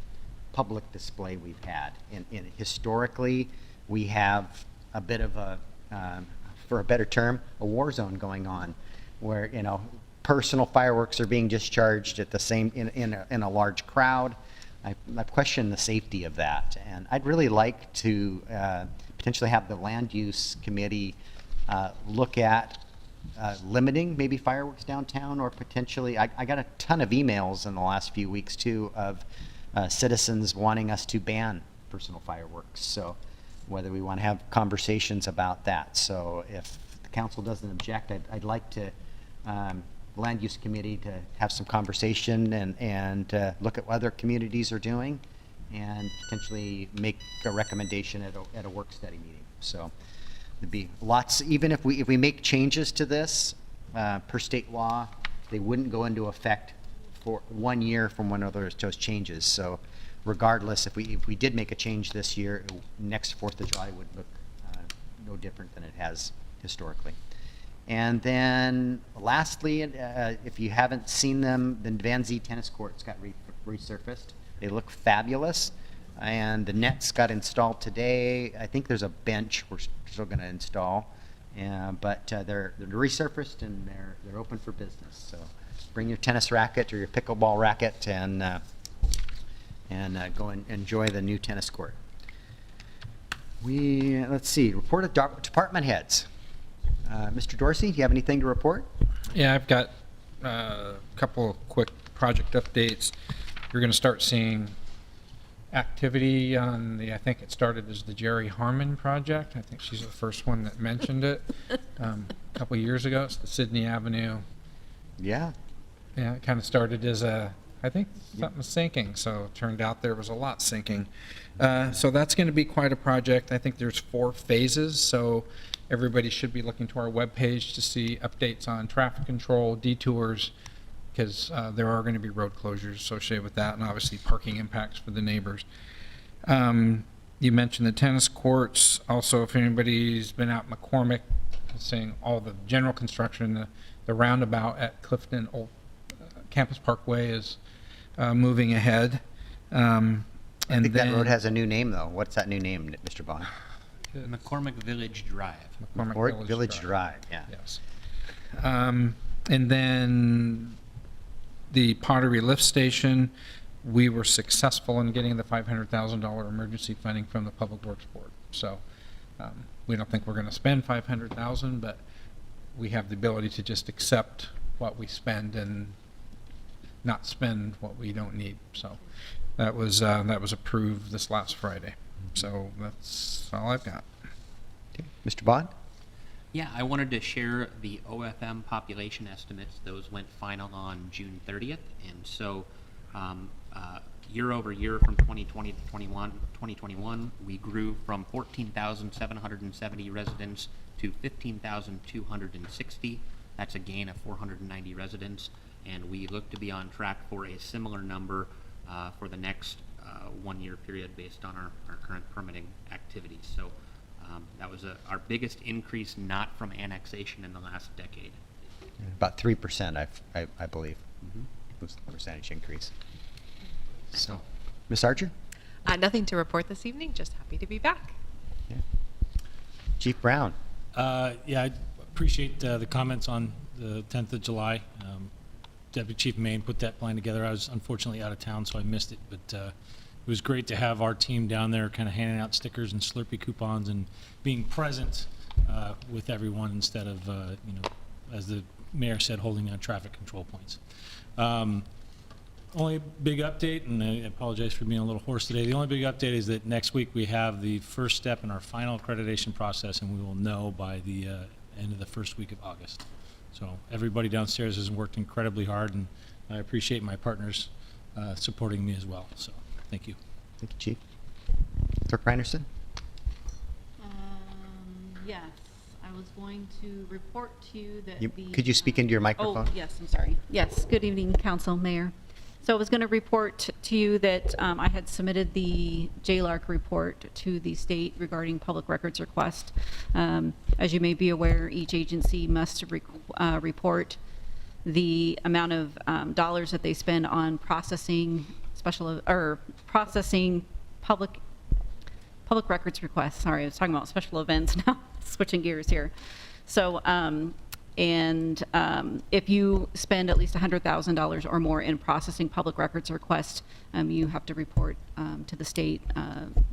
public display we've had. And historically, we have a bit of a, for a better term, a war zone going on, where personal fireworks are being discharged at the same in a large crowd. I question the safety of that, and I'd really like to potentially have the land use committee look at limiting maybe fireworks downtown, or potentially, I got a ton of emails in the last few weeks too of citizens wanting us to ban personal fireworks. So whether we want to have conversations about that. So if the council doesn't object, I'd like to land use committee to have some conversation and look at what other communities are doing and potentially make a recommendation at a work study meeting. So there'd be lots, even if we make changes to this per state law, they wouldn't go into effect for 1 year from when those changes. So regardless, if we did make a change this year, next 4th of July would look no different than it has historically. And then lastly, if you haven't seen them, the Van Zee tennis courts got resurfaced. They look fabulous. And the nets got installed today. I think there's a bench we're still going to install. But they're resurfaced and they're open for business. So bring your tennis racket or your pickleball racket and go and enjoy the new tennis court. Let's see, report of department heads. Mr. Dorsey, do you have anything to report? Yeah, I've got a couple of quick project updates. You're going to start seeing activity on I think it started as the Jerry Harmon project. I think she's the first one that mentioned it a couple of years ago. It's the Sydney Avenue. Yeah. Yeah, it kind of started as I think something was sinking, so it turned out there was a lot sinking. So that's going to be quite a project. I think there's 4 phases, so everybody should be looking to our webpage to see updates on traffic control, detours, because there are going to be road closures associated with that, and obviously parking impacts for the neighbors. You mentioned the tennis courts. Also, if anybody's been out in McCormick, seeing all the general construction, the roundabout at Clifton Old Campus Parkway is moving ahead. And I think that road has a new name, though. What's that new name, Mr. Bond? McCormick Village Drive. McCormick Village Drive, yeah. Yes. And then the Pottery Lift Station, we were successful in getting the $500,000 emergency funding from the Public Works Board. So we don't think we're going to spend $500,000, but we have the ability to just accept what we spend and not spend what we don't need. So that was approved this last Friday. So that's all I've got. Okay. Mr. Bond? Yeah, I wanted to share the OFM population estimates. Those went final on June 30th. And so year over year from 2020 to 2021, we grew from 14,770 residents to 15,260. That's a gain of 490 residents. And we look to be on track for a similar number for the next 1 year period based on our current permitting activities. So that was our biggest increase, not from annexation in the last decade. About 3%, I believe, was the percentage increase. So, Ms. Archer? Nothing to report this evening, just happy to be back. Yeah. Chief Brown? Yeah, I appreciate the comments on the 10th of July. Deputy Chief Maine put that plan together. I was unfortunately out of town, so I missed it, but it was great to have our team down there kind of handing out stickers and Slurpee coupons and being present with everyone instead of, as the mayor said, holding on traffic control points. only big update, and I apologize for being a little hoarse today, the only big update is that next week we have the first step in our final accreditation process, and we will know by the end of the first week of August. So everybody downstairs has worked incredibly hard, and I appreciate my partners supporting me as well. So thank you. Thank you, Chief. Clerk Reinerson? Yes, I was going to report to you that Could you speak into your microphone? Oh, yes, I'm sorry. Yes, good evening, Council, Mayor. So I was going to report to you that I had submitted the JLARC report to the state regarding public records request. As you may be aware, each agency must report the amount of dollars that they spend on processing processing public records requests. Sorry, I was talking about special events now, switching gears here. So, if you spend at least $100,000 or more in processing public records requests, you have to report to the state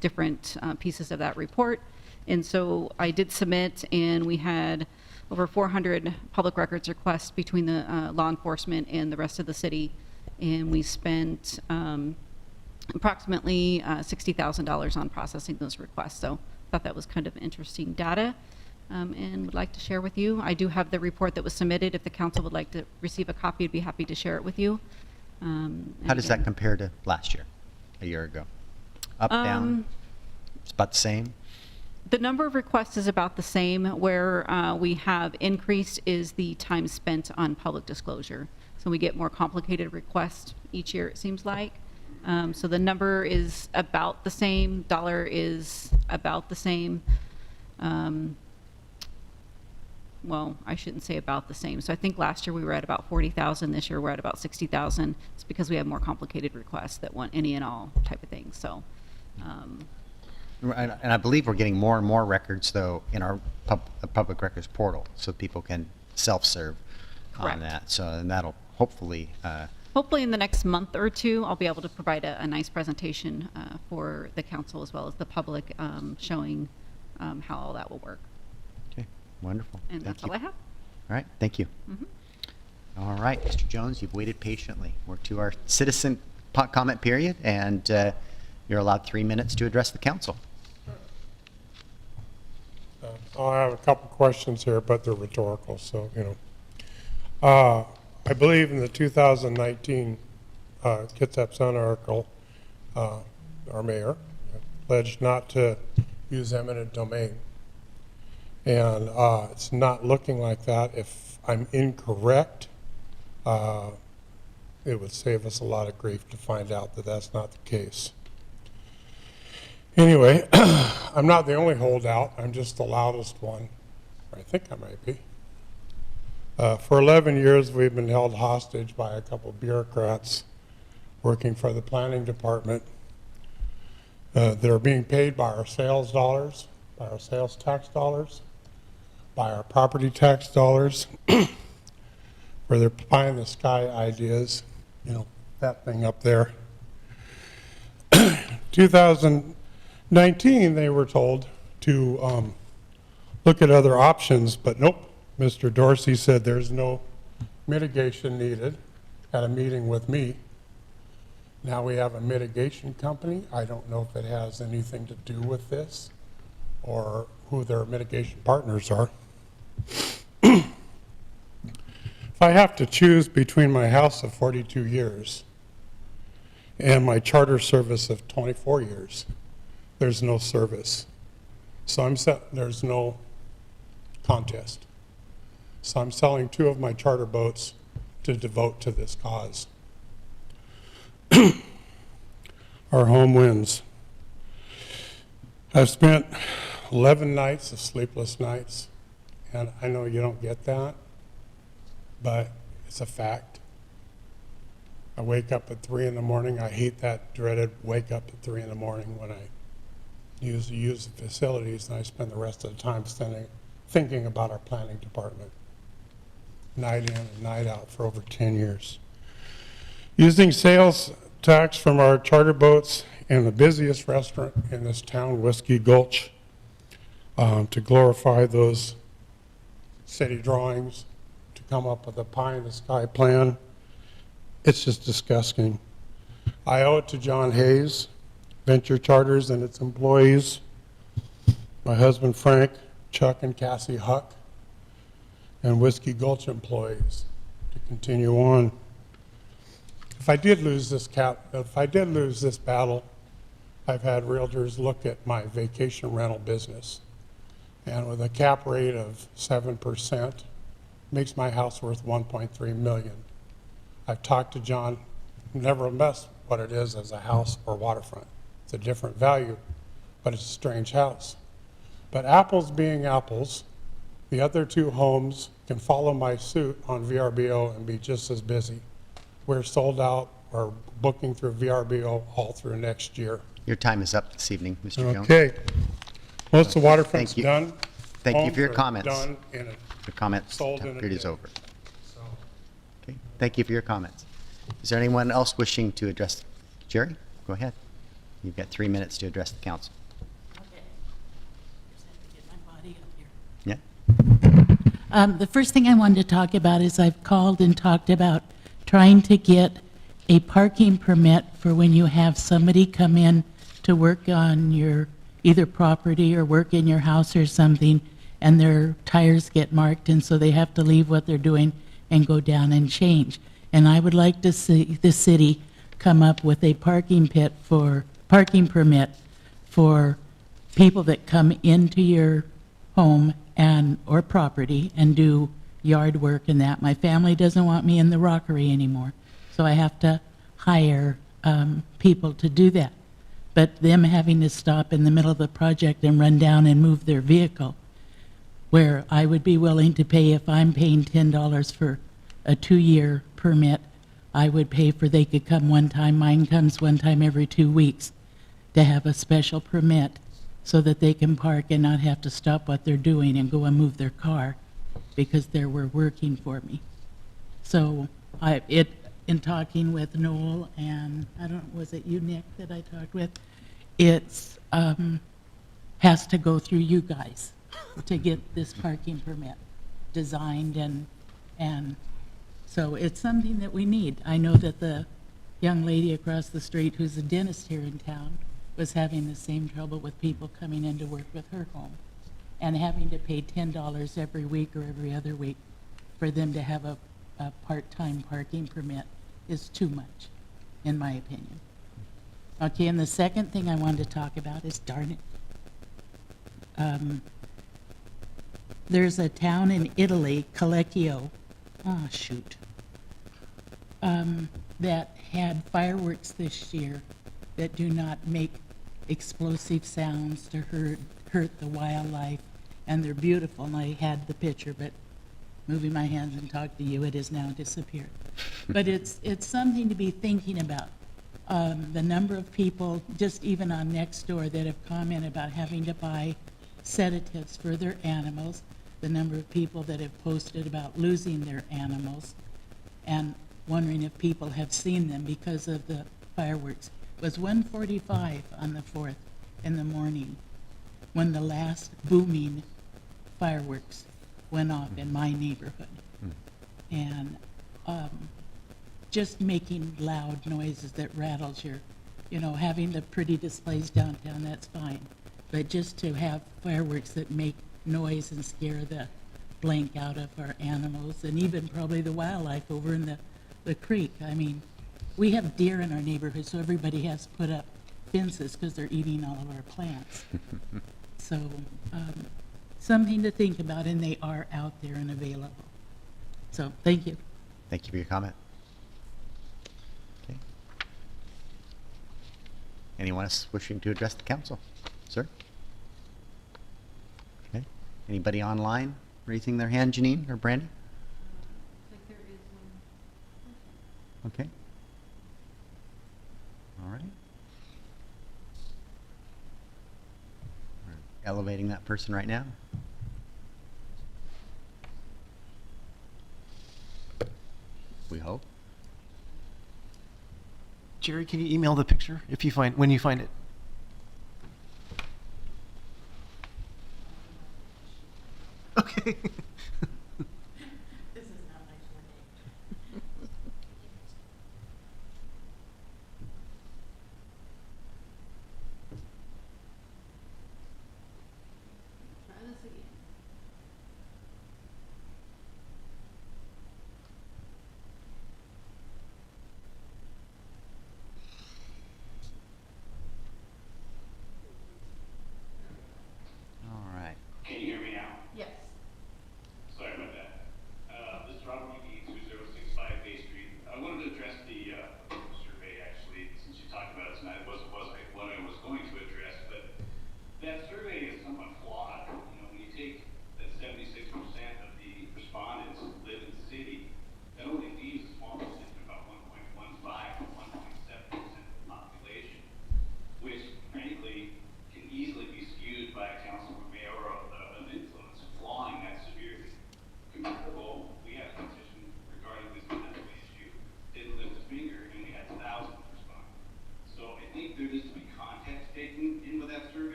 different pieces of that report. And so I did submit, and we had over 400 public records requests between the law enforcement and the rest of the city. And we spent approximately $60,000 on processing those requests. So I thought that was kind of interesting data. And would like to share with you. I do have the report that was submitted. If the council would like to receive a copy, I'd be happy to share it with you. How does that compare to last year, a year ago? Up, down? It's about the same? The number of requests is about the same. Where we have increased is the time spent on public disclosure. So we get more complicated requests each year, it seems like. So the number is about the same. Dollar is about the same. Well, I shouldn't say about the same. So I think last year we were at about 40,000. This year we're at about 60,000. It's because we have more complicated requests that want any and all type of things. So, And I believe we're getting more and more records, though, in our public records portal, so people can self-serve on Correct. that. So, and that'll hopefully, hopefully in the next month or two, I'll be able to provide a nice presentation for the council as well as the public, showing how all that will work. okay, wonderful. And Thank that's all you. I have. All right, thank you. All right, Mr. Jones, you've waited patiently. We're to our citizen comment period, and you're allowed 3 minutes to address the council. I have a couple questions here, but they're rhetorical, so, you know. I believe in the 2019 Kitsap Sun article, our mayor pledged not to use eminent domain. And it's not looking like that. If I'm incorrect, it would save us a lot of grief to find out that that's not the case. Anyway, I'm not the only holdout. I'm just the loudest one. I think I might be. For 11 years, we've been held hostage by a couple of bureaucrats working for the planning department. They're being paid by our sales dollars, by our sales tax dollars, by our property tax dollars, where they're pie in the sky ideas, you know, that thing up there. 2019, they were told to look at other options, but nope. Mr. Dorsey said there's no mitigation needed at a meeting with me. Now we have a mitigation company. I don't know if it has anything to do with this or who their mitigation partners are. If I have to choose between my house of 42 years and my charter service of 24 years, there's no service. So there's no contest. So I'm selling 2 of my charter boats to devote to this cause. Our home wins. I've spent 11 nights of sleepless nights, and I know you don't get that, but it's a fact. I wake up at 3 in the morning. I hate that dreaded wake up at 3 in the morning when I use the facilities, and I spend the rest of the time thinking about our planning department, night in and night out for over 10 years. Using sales tax from our charter boats and the busiest restaurant in this town, Whiskey Gulch, to glorify those city drawings, to come up with a pie in the sky plan. It's just disgusting. I owe it to John Hayes, Venture Charters and its employees, my husband Frank, Chuck and Cassie Huck, and Whiskey Gulch employees to continue on. If I did lose this battle, I've had realtors look at my vacation rental business. And with a cap rate of 7%, makes my house worth $1.3 million. I've talked to John, nevertheless, what it is as a house or waterfront. It's a different value, but it's a strange house. But apples being apples, the other two homes can follow my suit on VRBO and be just as busy. We're sold out, or booking through VRBO all through next year. Your time is up this evening, Mr. Jones. Okay. Most of the waterfront's Thank you. done. Thank you for your Homes are comments. Done in it. The comments Sold in a period is day. over. So, Okay, thank you for your comments. Is there anyone else wishing to address? Jerry, go ahead. You've got 3 minutes to address the council. Okay. Just have to get my body up here. Yeah? The first thing I wanted to talk about is I've called and talked about trying to get a parking permit for when you have somebody come in to work on your either property or work in your house or something, and their tires get marked, and so they have to leave what they're doing and go down and change. And I would like to see the city come up with a parking permit for people that come into your home and or property and do yard work and that. My family doesn't want me in the rockery anymore, so I have to hire people to do that. But them having to stop in the middle of the project and run down and move their vehicle, where I would be willing to pay, if I'm paying $10 for a 2-year permit, I would pay for they could come one time, mine comes one time every 2 weeks, to have a special permit so that they can park and not have to stop what they're doing and go and move their car because they were working for me. So in talking with Noel and, was it you, Nick, that I talked with? It's, has to go through you guys to get this parking permit designed and so it's something that we need. I know that the young lady across the street who's a dentist here in town was having the same trouble with people coming in to work with her home and having to pay $10 every week or every other week for them to have a part-time parking permit is too much, in my opinion. Okay, and the second thing I wanted to talk about is, darn it, there's a town in Italy, Collecchio, that had fireworks this year that do not make explosive sounds to hurt the wildlife, and they're beautiful, and I had the picture, but moving my hands and talk to you, it has now disappeared. But it's something to be thinking about. The number of people, just even on Nextdoor, that have commented about having to buy sedatives for their animals, the number of people that have posted about losing their animals, and wondering if people have seen them because of the fireworks. It was 1:45 on the 4th in the morning when the last booming fireworks went off in my neighborhood. And just making loud noises that rattles your, having the pretty displays downtown, that's fine. But just to have fireworks that make noise and scare the blank out of our animals and even probably the wildlife over in the creek. I mean, we have deer in our neighborhood, so everybody has to put up fences because they're eating all of our plants. So something to think about, and they are out there and available. So thank you. Thank you for your comment. Okay. Anyone else wishing to address the council? Sir? Okay. Anybody online raising their hand, Janine or Brandy? Okay. All right. We're elevating that person right now. We hope. Jerry, can you email the picture when you find it? Okay. This is not my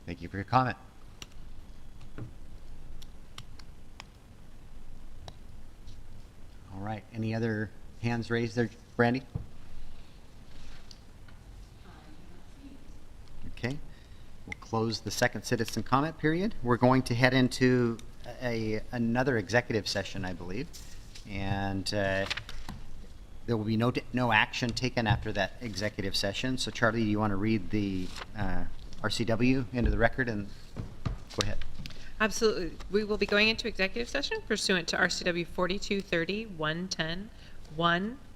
Thank you for your comment. All right, any other hands raised there, Brandy? Okay, we'll close the second citizen comment period. We're going to head into another executive session, I believe. And there will be no action taken after that executive session. So Charlie, do you want to read the RCW into the record and go ahead? Absolutely. We will be going into executive session pursuant to RCW 4230-110-1,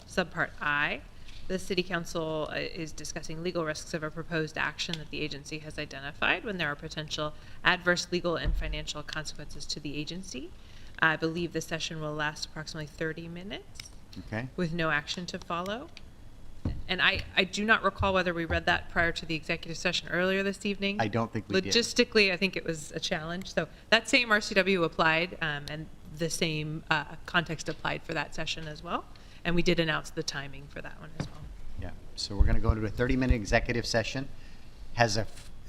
subpart I. The city council is discussing legal risks of a proposed action that the agency has identified when there are potential adverse legal and financial consequences to the agency. I believe the session will last approximately 30 minutes Okay, with no action to follow. And I do not recall whether we read that prior to the executive session earlier this evening. I don't think we did. Logistically, I think it was a challenge. So that same RCW applied, and the same context applied for that session as well. And we did announce the timing for that one as well. yeah. So we're going to go to a 30-minute executive session. Has a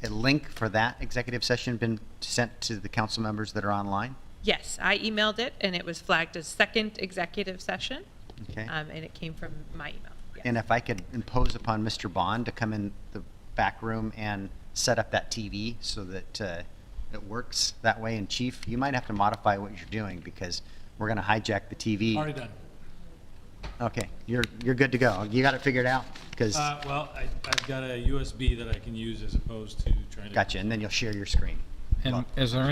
link for that executive session been sent to the council members that are online? Yes, I emailed it, and it was flagged as second executive session, Okay. and it came from my email. Yes. And if I could impose upon Mr. Bond to come in the back room and set up that TV so that it works that way. And Chief, you might have to modify what you're doing because we're going to hijack the TV. Already done. Okay, you're good to go. You got it figured out? Because, Well, I've got a USB that I can use as opposed to trying to. gotcha, and then you'll share your screen. And is there